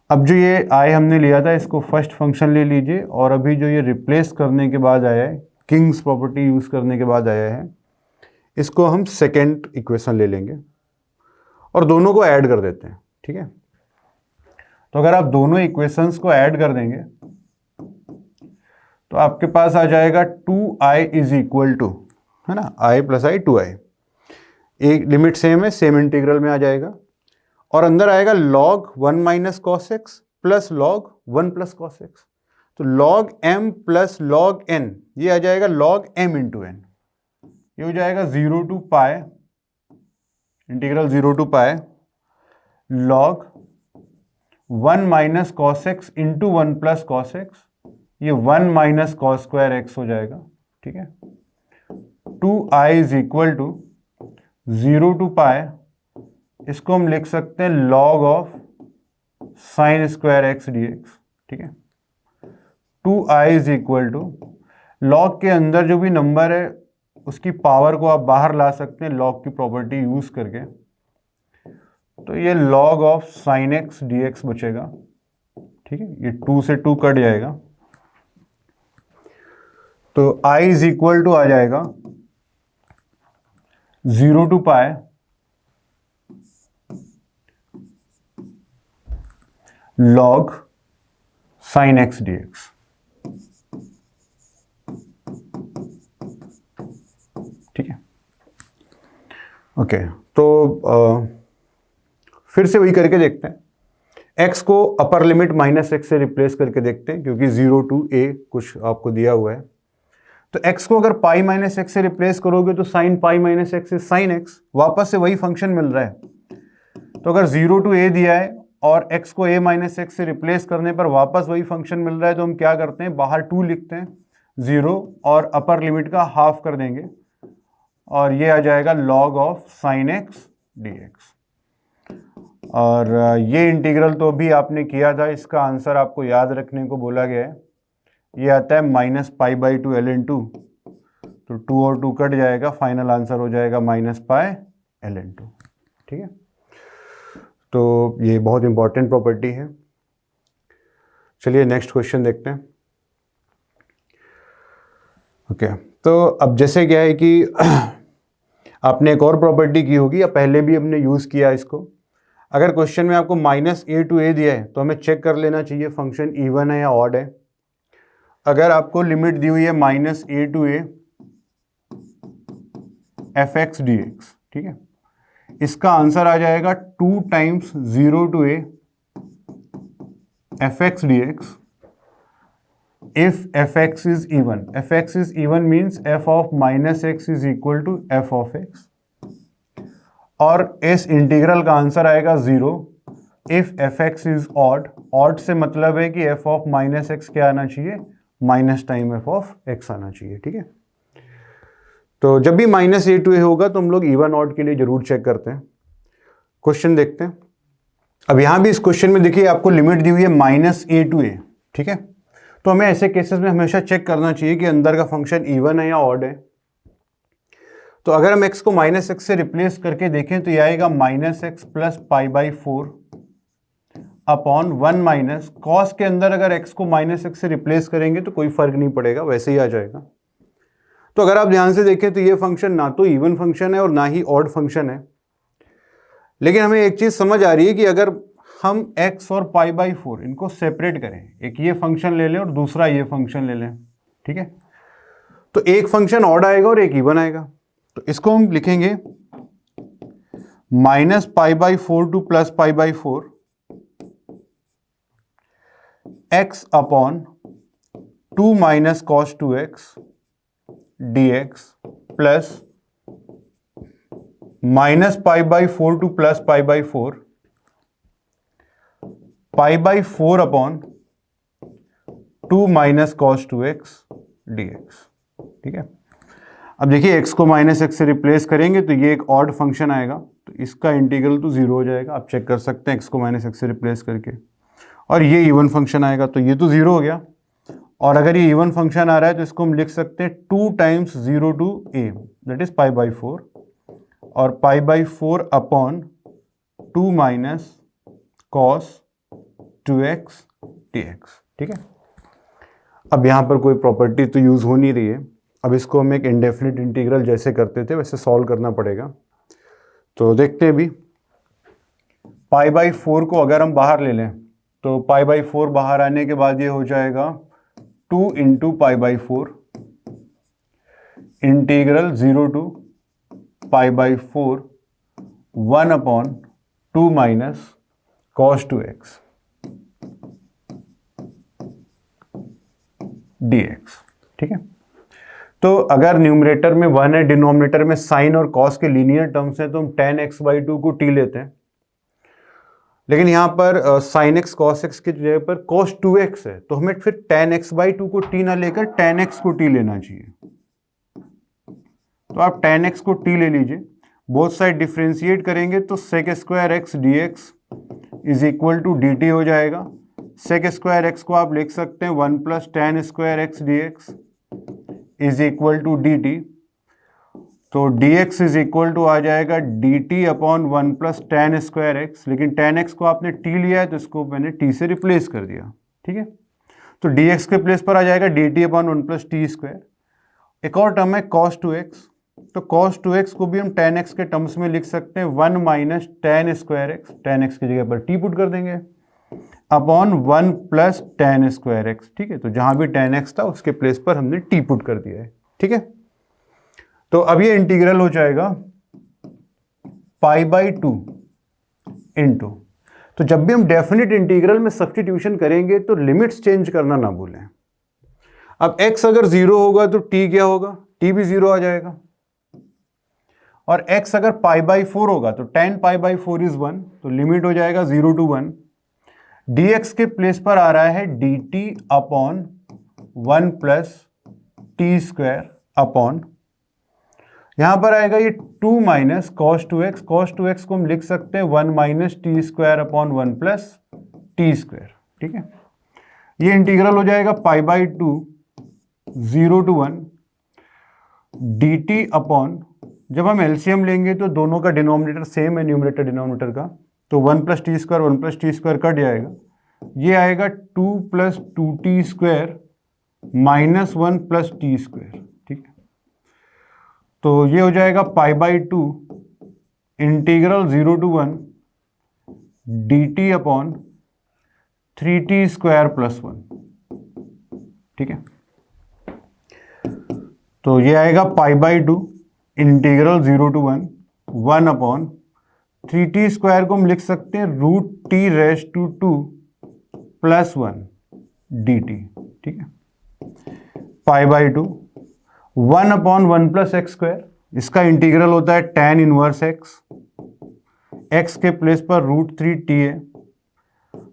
अब जो ये i हमने लिया था इसको फर्स्ट फंक्शन ले लीजिए, और अभी जो ये रिप्लेस करने के बाद आया है, किंग्स प्रॉपर्टी यूज करने के बाद आया है, इसको हम सेकेंड इक्वेशन ले लेंगे और दोनों को ऐड कर देते हैं। ठीक है, तो अगर आप दोनों इक्वेशंस को ऐड कर देंगे तो आपके पास आ जाएगा 2i इज इक्वल टू, है ना, i प्लस i 2i, एक लिमिट सेम है, सेम इंटीग्रल में आ जाएगा, और अंदर आएगा log 1 minus cos x plus log 1 plus cos x, तो log m plus log n, ये आ जाएगा log m इंटू n, ये हो जाएगा 0 to π integral 0 to π log 1 minus cos x into 1 plus cos x, ये 1 माइनस cos स्क्वायर x हो जाएगा। ठीक है, 2i is equal to 0 to π, इसको हम लिख सकते हैं log of sine square x dx। ठीक है, 2i is equal to, log के अंदर जो भी नंबर है उसकी पावर को आप बाहर ला सकते हैं log की प्रॉपर्टी यूज करके, तो ये log of sine x dx बचेगा। ठीक है, ये 2 से 2 कट जाएगा, तो i इज इक्वल टू आ जाएगा 0 to π log sin x dx। ठीक है, ओके, तो फिर से वही करके देखते हैं, x को अपर लिमिट माइनस एक्स से रिप्लेस करके देखते हैं, क्योंकि 0 to a कुछ आपको दिया हुआ है, तो x को अगर पाई माइनस एक्स से रिप्लेस करोगे तो साइन पाई माइनस एक्स से साइन एक्स, वापस से वही फंक्शन मिल रहा है। तो अगर 0 to a दिया है और x को a माइनस एक्स से रिप्लेस करने पर वापस वही फंक्शन मिल रहा है, तो हम क्या करते हैं, बाहर 2 लिखते हैं, 0 और अपर लिमिट का हाफ कर देंगे, और ये आ जाएगा log of sine x dx। और ये इंटीग्रल तो अभी आपने किया था, इसका आंसर आपको याद रखने को बोला गया है, ये आता है माइनस π/2 ln 2, तो 2 और 2 कट जाएगा, फाइनल आंसर हो जाएगा माइनस π ln 2। ठीक है, तो ये बहुत इंपॉर्टेंट प्रॉपर्टी है। चलिए नेक्स्ट क्वेश्चन देखते हैं। ओके, तो अब जैसे क्या है कि आपने एक और प्रॉपर्टी की होगी, या पहले भी हमने यूज़ किया इसको, अगर क्वेश्चन में आपको माइनस a to a दिया है तो हमें चेक कर लेना चाहिए फंक्शन इवन है या ऑड है। अगर आपको लिमिट दी हुई है minus a to a F x d x, ठीक है। इसका आंसर आ जाएगा 2 times 0 to a F x d x if fx is even. Fx is even means f of minus x is equal to f of x, और इस integral का answer आएगा 0 if fx is odd. odd से मतलब है कि f of minus x क्या आना चाहिए, minus time f of x आना चाहिए, ठीक है। तो जब भी माइनस ए टू ए होगा तो हम लोग इवन ऑड के लिए जरूर चेक करते हैं। क्वेश्चन देखते हैं। अब यहां भी इस क्वेश्चन में देखिए आपको लिमिट दी हुई है माइनस ए टू ए, ठीक है। तो हमें ऐसे केसेस में हमेशा चेक करना चाहिए कि अंदर का फंक्शन इवन है या ऑड है। तो अगर हम x को माइनस एक्स से रिप्लेस करके देखें तो यह आएगा minus x plus pi by 4 upon 1 minus cos के अंदर अगर x को माइनस एक्स से रिप्लेस करेंगे तो कोई फर्क नहीं पड़ेगा, वैसे ही आ जाएगा। तो अगर आप ध्यान से देखें तो ये फंक्शन ना तो इवन फंक्शन है और ना ही ऑड फंक्शन है, लेकिन हमें एक चीज समझ आ रही है कि अगर हम x और पाई बाई 4 इनको सेपरेट करें, एक ये फंक्शन ले लें और दूसरा ये फंक्शन ले लें, ठीक है, तो एक फंक्शन ऑड आएगा और एक इवन आएगा। तो इसको हम लिखेंगे minus pi by 4 two plus pi by 4 x upon 2 minus cos 2x dx plus minus pi by 4 two plus pi by 4 pi by 4 upon 2 minus cos 2x dx, ठीक है। अब देखिए x को माइनस एक्स से replace करेंगे तो ये एक ऑड फंक्शन आएगा, तो इसका इंटीग्रल तो 0 हो जाएगा। आप चेक कर सकते हैं x को माइनस एक्स से रिप्लेस करके, और ये इवन फंक्शन आएगा तो ये तो 0 हो गया। और अगर ये इवन फंक्शन आ रहा है तो इसको हम लिख सकते हैं 2 times 0 to a that is pi by 4 और पाई by 4 upon 2 minus cos 2x dx, ठीक है। अब यहां पर कोई प्रॉपर्टी तो यूज हो नहीं रही है। अब इसको हम एक इंडेफिनिट इंटीग्रल जैसे करते थे वैसे सॉल्व करना पड़ेगा। तो देखते हैं। भी पाई बाई 4 को अगर हम बाहर ले लें तो पाई बाई 4 बाहर आने के बाद ये हो जाएगा 2 into pi by 4 integral 0 to pi by 4 1 upon 2 minus cos 2x dx, ठीक है। तो अगर न्यूमरेटर में 1 है, डिनोमिनेटर में साइन और कॉस के लीनियर टर्म्स हैं, तो हम tan x बाई 2 को t लेते हैं। लेकिन यहाँ पर sin x cos x की जगह पर cos 2x है, तो हमें फिर tan x बाई 2 को t ना लेकर tan x को t लेना चाहिए। तो आप tan x को t ले लीजिए, बोथ साइड डिफ्रेंशिएट करेंगे तो sec square x dx is equal to dt हो जाएगा। sec स्क्वायर x को आप लिख सकते हैं 1 plus tan square x dx is equal to dt। तो dx इज इक्वल टू आ जाएगा dt upon 1 plus tan square x, लेकिन tan x को आपने t लिया है तो इसको मैंने t से रिप्लेस कर दिया, ठीक है। तो dx के प्लेस पर आ जाएगा dt upon 1 plus T square. एक और टर्म है cos 2x, तो cos 2x को भी हम tan x के टर्म्स में लिख सकते हैं 1 minus tan square x, tan x की जगह पर t पुट कर देंगे upon 1 plus tan square x, ठीक है। तो जहां भी tan x था उसके प्लेस पर हमने t पुट कर दिया है, ठीक है। तो अब ये इंटीग्रल हो जाएगा पाई बाई 2 इंटू, तो जब भी हम डेफिनेट इंटीग्रल में सब्स्टिट्यूशन करेंगे तो लिमिट्स चेंज करना ना भूलें। अब x अगर 0 होगा तो t क्या होगा, t भी 0 आ जाएगा। और x अगर पाई बाई 4 होगा तो tan पाई बाई 4 इज 1, तो लिमिट हो जाएगा 0 to 1। dx के प्लेस पर आ रहा है dt upon 1 plus T square upon, यहां पर आएगा ये 2 minus cos 2x, cos 2x को हम लिख सकते हैं 1 minus T square upon 1 plus T square, ठीक है। ये इंटीग्रल हो जाएगा pi by 2 0 to 1 dt upon, जब हम एलसीएम लेंगे तो दोनों का डिनोमिनेटर सेम है, न्यूमरेटर डिनोमिनेटर का, तो 1 plus T square 1 plus T square cut जाएगा, ये आएगा 2 plus 2t square minus 1 plus T square, ठीक है। तो ये हो जाएगा pi by 2 integral 0 to 1 dt upon 3t square plus 1, ठीक है। तो ये आएगा pi by 2 integral 0 to 1 1/3t² को हम लिख सकते हैं √t⁻² + 1 dt, ठीक है। π/2 1/1 + x², इसका इंटीग्रल होता है tan इनवर्स x के प्लेस पर √3t है,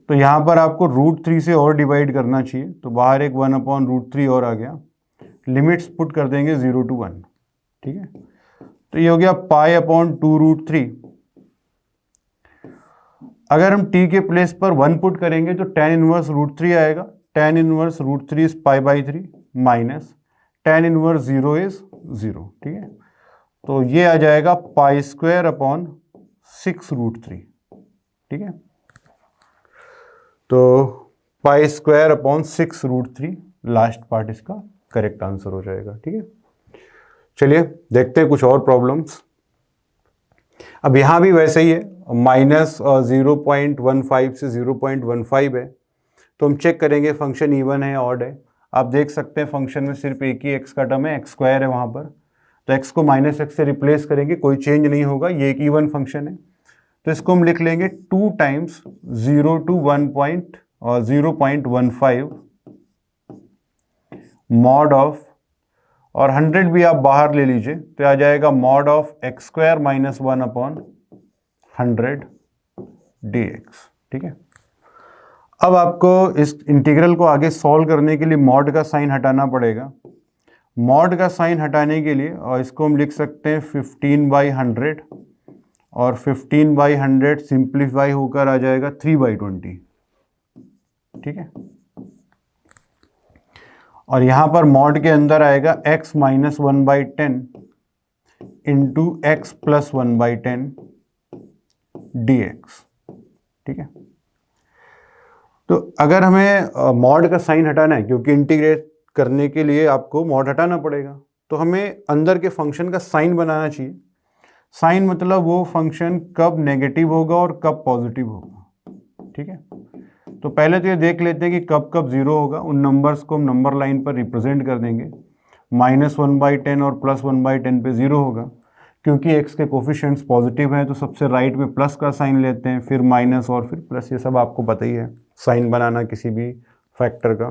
तो यहां पर आपको √3 से और डिवाइड करना चाहिए, तो बाहर एक 1/√3 और आ गया। लिमिट्स पुट कर देंगे 0 to 1, ठीक है। तो ये हो गया π/2√3। अगर हम t के प्लेस पर 1 पुट करेंगे तो tan इनवर्स √3 आएगा। tan inverse √3 is π/3 minus tan inverse 0 is 0, ठीक है। तो ये आ जाएगा π²/6√3, ठीक है। तो π²/6√3 लास्ट पार्ट इसका करेक्ट आंसर हो जाएगा, ठीक है। चलिए देखते हैं कुछ और प्रॉब्लम्स। अब यहाँ भी वैसे ही है, -0.15 से 0.15 है, तो हम चेक करेंगे फंक्शन इवन है ऑड है। आप देख सकते हैं फंक्शन में सिर्फ एक ही x का टर्म है, x² है वहाँ पर, तो x को -x से रिप्लेस करेंगे, कोई चेंज नहीं होगा, ये एक इवन फंक्शन है। तो इसको हम लिख लेंगे 2 टाइम्स 0 to 0.15 मॉड ऑफ, और 100 भी आप बाहर ले लीजिए तो आ जाएगा मॉड ऑफ x² - 1/100 dx, ठीक है। अब आपको इस इंटीग्रल को आगे सॉल्व करने के लिए मॉड का साइन हटाना पड़ेगा। मॉड का साइन हटाने के लिए और इसको हम लिख सकते हैं 15/100, और 15/100 सिंप्लीफाई होकर आ जाएगा 3/20, ठीक है। और यहाँ पर मॉड के अंदर आएगा x - 1/10 इंटू x + 1/10 dx, ठीक है। तो अगर हमें मॉड का साइन हटाना है, क्योंकि इंटीग्रेट करने के लिए आपको मॉड हटाना पड़ेगा, तो हमें अंदर के फंक्शन का साइन बनाना चाहिए। साइन मतलब वो फंक्शन कब नेगेटिव होगा और कब पॉजिटिव होगा, ठीक है। तो पहले तो ये देख लेते हैं कि कब कब 0 होगा। उन नंबर्स को हम नंबर लाइन पर रिप्रेजेंट कर देंगे। -1/10 और +1/10 पे 0 होगा, क्योंकि x के कोफिशिएंट्स पॉजिटिव हैं, तो सबसे राइट में प्लस का साइन लेते हैं, फिर माइनस और फिर प्लस। ये सब आपको पता ही है साइन बनाना किसी भी फैक्टर का।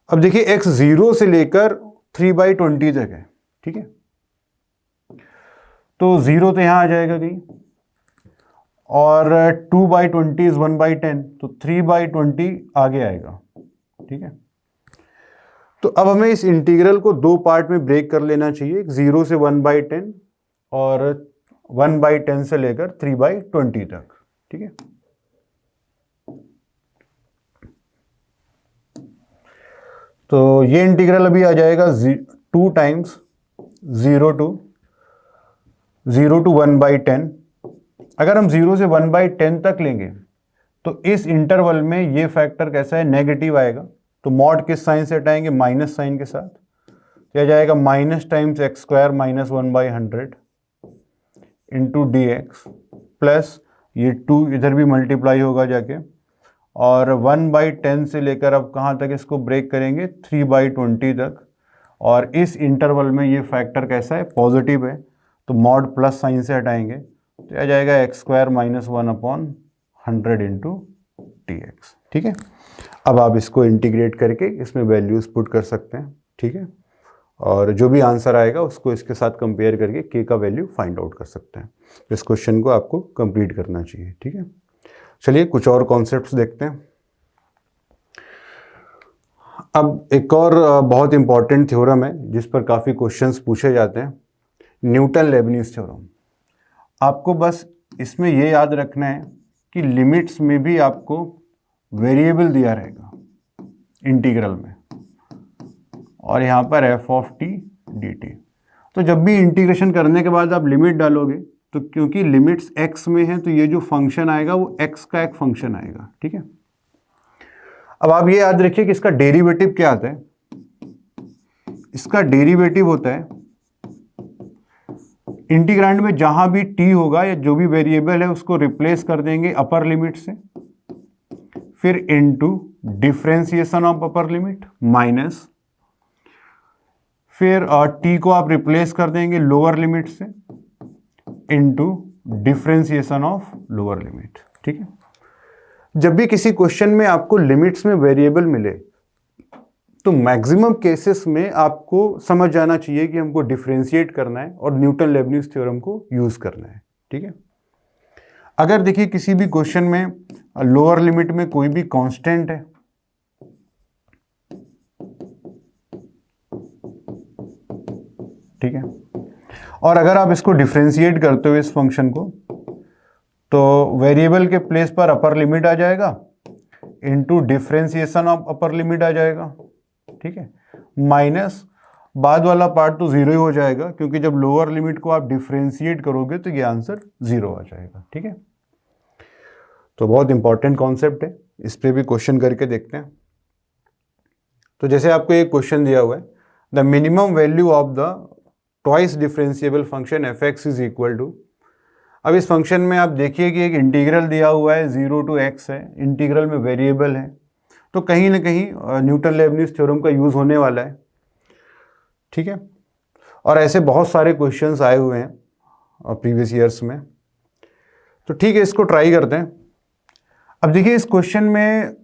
अब देखिए x 0 से लेकर 3/20 तक है, ठीक है। तो 0 तो यहाँ आ जाएगा कहीं, और 2/20 इज 1/10, तो 3/20 आगे आएगा, ठीक है। तो अब हमें इस इंटीग्रल को दो पार्ट में ब्रेक कर लेना चाहिए, 0 से 1/10 और 1/10 से लेकर 3/20 तक, ठीक है। तो ये इंटीग्रल अभी आ जाएगा 2 टाइम्स 0 to 1/10। अगर हम 0 से 1/10 तक लेंगे तो इस इंटरवल में ये फैक्टर कैसा है, नेगेटिव आएगा। तो मॉड किस साइन से हटाएंगे, माइनस साइन के साथ। क्या जाएगा, minus times x² - 1/100 into dx, plus ये 2 इधर भी मल्टीप्लाई होगा जाके, और 1/10 से लेकर अब कहाँ तक इसको ब्रेक करेंगे, 3/20 तक। और इस इंटरवल में ये फैक्टर कैसा है, पॉजिटिव है, तो मॉड प्लस साइन से हटाएंगे तो आ जाएगा x² - 1/100 इंटू dx, ठीक है। अब आप इसको इंटीग्रेट करके इसमें वैल्यूज पुट कर सकते हैं, ठीक है। और जो भी आंसर आएगा उसको इसके साथ कंपेयर करके k का वैल्यू फाइंड आउट कर सकते हैं। इस क्वेश्चन को आपको कंप्लीट करना चाहिए, ठीक है। चलिए कुछ और कॉन्सेप्ट्स देखते हैं। अब एक और बहुत इंपॉर्टेंट थ्योरम है जिस पर काफ़ी क्वेश्चंस पूछे जाते हैं, न्यूटन लेबनीज थ्योरम। आपको बस इसमें ये याद रखना है कि लिमिट्स में भी आपको वेरिएबल दिया रहेगा इंटीग्रल में, और यहाँ पर f(t) dt। तो जब भी इंटीग्रेशन करने के बाद आप लिमिट डालोगे तो क्योंकि लिमिट्स x में है तो ये जो फंक्शन आएगा वो x का एक फंक्शन आएगा, ठीक है। अब आप ये याद रखिए कि इसका डेरिवेटिव क्या आता है। इसका डेरिवेटिव होता है इंटीग्रांड में जहां भी t होगा या जो भी वेरिएबल है उसको रिप्लेस कर देंगे अपर लिमिट से, फिर into differentiation of upper limit minus, फिर t को आप रिप्लेस कर देंगे लोअर लिमिट से into differentiation of lower limit. ठीक है, जब भी किसी क्वेश्चन में आपको लिमिट्स में वेरिएबल मिले तो मैक्सिमम केसेस में आपको समझ जाना चाहिए कि हमको डिफरेंशिएट करना है और न्यूटन लेबनीज थ्योरम को यूज करना है। ठीक है, अगर देखिए किसी भी क्वेश्चन में लोअर लिमिट में कोई भी कांस्टेंट है, ठीक है, और अगर आप इसको डिफरेंशिएट करते हो इस फंक्शन को, तो वेरिएबल के प्लेस पर अपर लिमिट आ जाएगा into differentiation of upper limit आ जाएगा। ठीक है, माइनस बाद वाला पार्ट तो जीरो ही हो जाएगा, क्योंकि जब लोअर लिमिट को आप डिफरेंशिएट करोगे तो ये आंसर जीरो आ जाएगा। ठीक है, तो बहुत इंपॉर्टेंट कॉन्सेप्ट है, इस पे भी क्वेश्चन करके देखते हैं। तो जैसे आपको एक क्वेश्चन दिया हुआ है, the minimum value of the twice differentiable function f x is equal to. अब इस फंक्शन में आप देखिए कि एक इंटीग्रल दिया हुआ है 0 to x है, इंटीग्रल में वेरिएबल है, तो कहीं ना कहीं न्यूटन लेबनीज थ्योरम का यूज होने वाला है। ठीक है, और ऐसे बहुत सारे क्वेश्चंस आए हुए हैं प्रीवियस ईयर्स में, तो ठीक है, इसको ट्राई करते हैं। अब देखिए इस क्वेश्चन में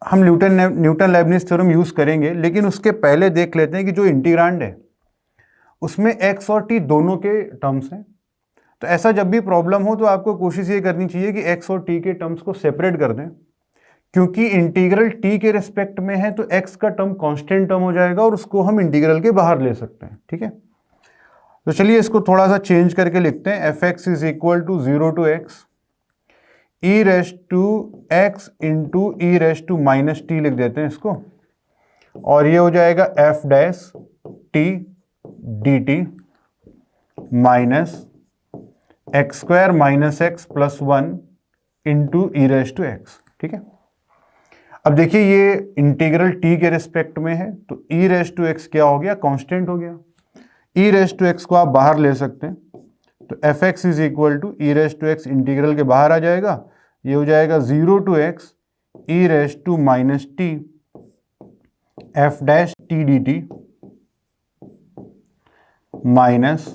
हम न्यूटन लेबनीज थ्योरम यूज करेंगे, लेकिन उसके पहले देख लेते हैं कि जो इंटीग्रांड है उसमें x और t दोनों के टर्म्स हैं। तो ऐसा जब भी प्रॉब्लम हो तो आपको कोशिश ये करनी चाहिए कि x और t के टर्म्स को सेपरेट कर दें, क्योंकि इंटीग्रल t के रिस्पेक्ट में है तो x का टर्म कांस्टेंट टर्म हो जाएगा और उसको हम इंटीग्रल के बाहर ले सकते हैं। ठीक है, तो चलिए इसको थोड़ा सा चेंज करके लिखते हैं। F x is equal to 0 to x e raise to x into e raise to minus t लिख देते हैं इसको, और ये हो जाएगा f dash t d t minus x square minus x plus 1 into e raise to x. ठीक है, अब देखिए ये इंटीग्रल t के रिस्पेक्ट में है तो e रेस टू एक्स क्या हो गया, कांस्टेंट हो गया। e रेस टू एक्स को आप बाहर ले सकते हैं, तो f x is equal to e raise to x integral के बाहर आ जाएगा, ये हो जाएगा 0 to x e raise to minus t f dash t d t minus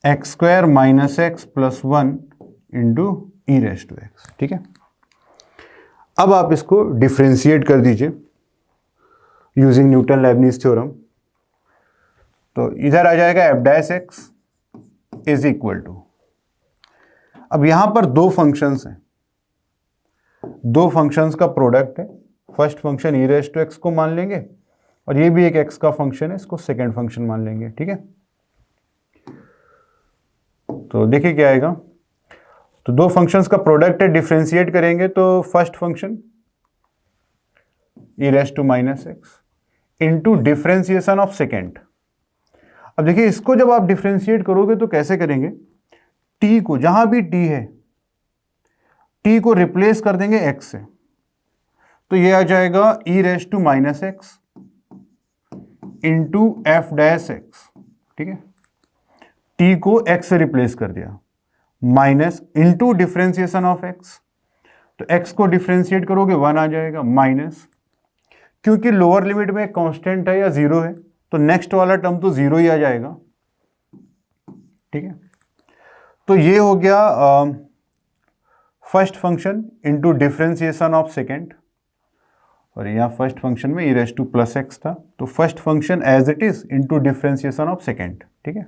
x square minus x plus 1 into e raise to x. ठीक है, अब आप इसको डिफरेंशिएट कर दीजिए यूजिंग न्यूटन लेबनीज थ्योरम, तो इधर आ जाएगा f dash x is equal to, अब यहां पर दो फंक्शंस हैं, दो फंक्शंस का प्रोडक्ट है। First function e raise to x को मान लेंगे और ये भी एक एक्स का फंक्शन है, इसको सेकेंड फंक्शन मान लेंगे। ठीक है, तो देखिए क्या आएगा, तो दो फंक्शंस का प्रोडक्ट है, डिफरेंशिएट करेंगे तो first function e raise to minus x into differentiation of second. अब देखिए इसको जब आप डिफरेंशिएट करोगे तो कैसे करेंगे, टी को जहां भी टी है टी को रिप्लेस कर देंगे एक्स से, तो ये आ जाएगा e raise to minus x into f dash x. ठीक है, टी को एक्स से रिप्लेस कर दिया, minus into differentiation of x, तो एक्स को डिफरेंशिएट करोगे 1 आ जाएगा, माइनस क्योंकि लोअर लिमिट में कांस्टेंट है या जीरो है तो नेक्स्ट वाला टर्म तो जीरो ही आ जाएगा। ठीक है, तो ये हो गया first function into differentiation of second, और यहाँ फर्स्ट फंक्शन में e raise to plus x था, तो first function as it is into differentiation of second. ठीक है,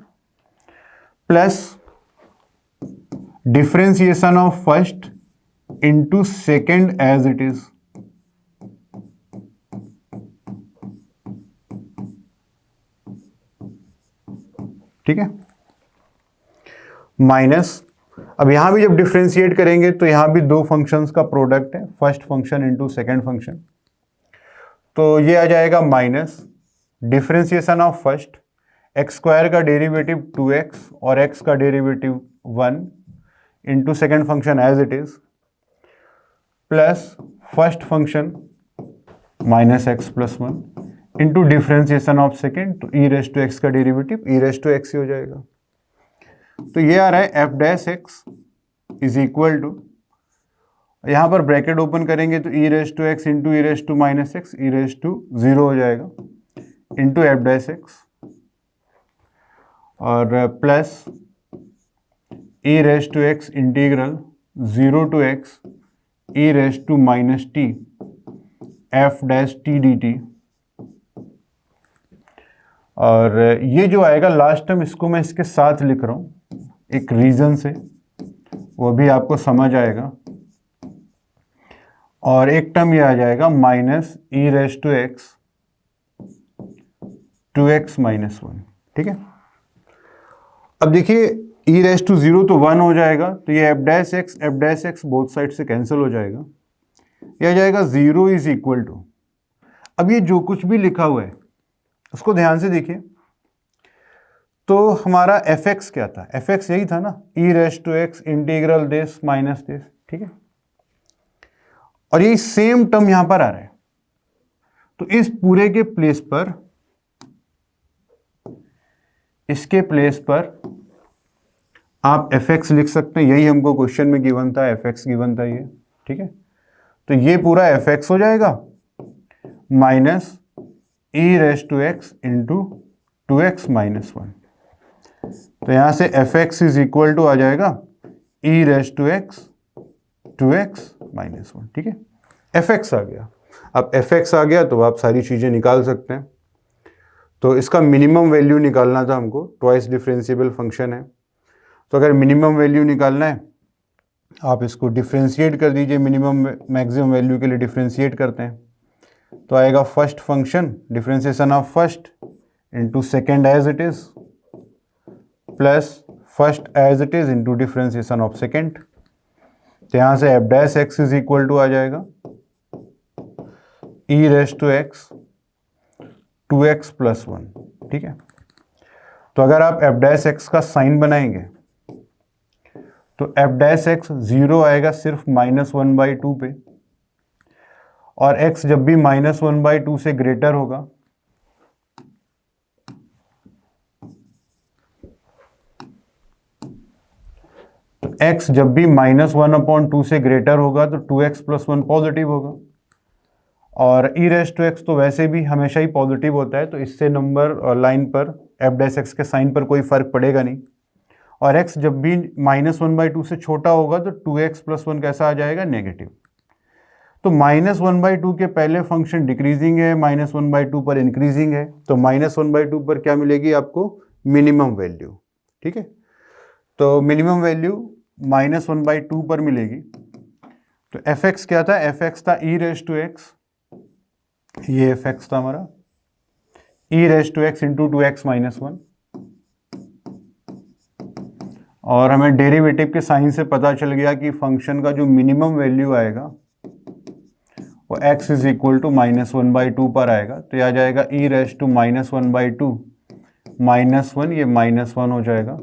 plus differentiation of first into second as it is, ठीक है, minus, अब यहां भी जब डिफरेंशिएट करेंगे तो यहां भी दो फंक्शंस का प्रोडक्ट है, first function into second function, तो ये आ जाएगा minus differentiation of first, x square का डेरिवेटिव 2x और x का derivative 1 into second function as it is, plus first function minus x plus 1 into differentiation of second, तो e raise to x का derivative e raise to x ही हो जाएगा। तो ये आ रहा है f dash x is equal to, यहां पर ब्रैकेट ओपन करेंगे तो e raise to x into e raise to minus x e raise to 0 हो जाएगा, इंटू एफ डैश एक्स और plus e raise to x integral 0 to x e raise to minus t f dash t d t. और ये जो आएगा last term, इसको मैं इसके साथ लिख रहा हूँ एक रीज़न से, वो भी आपको समझ आएगा। और एक टर्म ये आ जाएगा minus e raise to x 2x minus 1। ठीक है, अब देखिए ई रेस टू 0 तो 1 हो जाएगा, तो ये F dash x both side से कैंसिल हो जाएगा। ये आ जाएगा 0 इज इक्वल टू, अब ये जो कुछ भी लिखा हुआ है उसको ध्यान से देखिए। तो हमारा एफ एक्स क्या था, एफ एक्स यही था ना, e raise to x integral this minus this. ठीक है, और यही सेम टर्म यहां पर आ रहा है, तो इस पूरे के प्लेस पर, इसके प्लेस पर आप एफ एक्स लिख सकते हैं। यही हमको क्वेश्चन में गिवन था, एफ एक्स गिवन था ये। ठीक है, तो ये पूरा एफ एक्स हो जाएगा minus e raise to x into 2x minus 1। तो यहां से f x is equal to आ जाएगा e raise to x 2x minus 1। ठीक है, एफ एक्स आ गया। अब एफ एक्स आ गया तो आप सारी चीज़ें निकाल सकते हैं। तो इसका मिनिमम वैल्यू निकालना था हमको, ट्वाइस डिफरेंशिएबल फंक्शन है, तो अगर मिनिमम वैल्यू निकालना है आप इसको डिफरेंशिएट कर दीजिए, मिनिमम मैक्सिमम वैल्यू के लिए डिफरेंशिएट करते हैं तो आएगा first function differentiation of first into second as it is plus first as it is into differentiation of second. तो यहाँ से f dash x is equal to आ जाएगा e raise to x 2x plus 1। ठीक है, तो अगर आप एफ डैश एक्स का साइन बनाएंगे तो एफ डैश एक्स 0 आएगा सिर्फ -1/2 पे, और x जब भी -1/2 से ग्रेटर होगा तो x जब भी -1/2 से ग्रेटर होगा तो 2x प्लस 1 पॉजिटिव होगा, और ई रेस टू एक्स तो वैसे भी हमेशा ही पॉजिटिव होता है, तो इससे नंबर लाइन पर एफ डैश एक्स के साइन पर कोई फर्क पड़ेगा नहीं। और x जब भी -1/2 से छोटा होगा तो 2x प्लस 1 कैसा आ जाएगा, नेगेटिव। तो -1/2 के पहले फंक्शन डिक्रीजिंग है, -1/2 पर इंक्रीजिंग है, तो -1/2 पर क्या मिलेगी आपको, मिनिमम वैल्यू। ठीक है, तो मिनिमम वैल्यू -1/2 पर मिलेगी। तो एफ एक्स क्या था, एफ एक्स था ई रेस टू एक्स, ये एफ एक्स था हमारा e raise to x into 2x minus 1, और हमें डेरिवेटिव के साइन से पता चल गया कि फंक्शन का जो मिनिमम वैल्यू आएगा वो x इज इक्वल टू -1/2 पर आएगा। तो यह आ जाएगा ई रेस टू -1/2 -1, ये -1 हो जाएगा,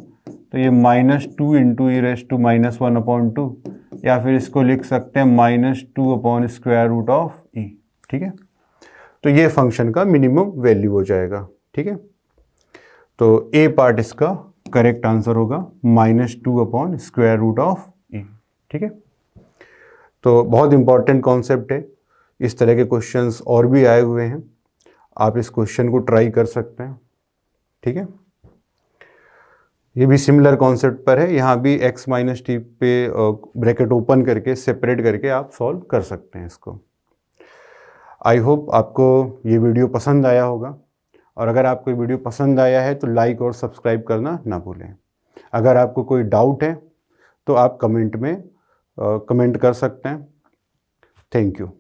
तो ये -2 इंटू ई रेस टू -1/2, या फिर इसको लिख सकते हैं -2/√e। ठीक है, तो ये फंक्शन का मिनिमम वैल्यू हो जाएगा। ठीक है, तो ए पार्ट इसका करेक्ट आंसर होगा -2/√e। ठीक है, तो बहुत इंपॉर्टेंट कॉन्सेप्ट है, इस तरह के क्वेश्चंस और भी आए हुए हैं, आप इस क्वेश्चन को ट्राई कर सकते हैं। ठीक है, ये भी सिमिलर कॉन्सेप्ट पर है, यहाँ भी x माइनस टी पे ब्रैकेट ओपन करके सेपरेट करके आप सॉल्व कर सकते हैं इसको। आई होप आपको ये वीडियो पसंद आया होगा, और अगर आपको वीडियो पसंद आया है तो लाइक और सब्सक्राइब करना ना भूलें। अगर आपको कोई डाउट है तो आप कमेंट में कमेंट कर सकते हैं। Thank you.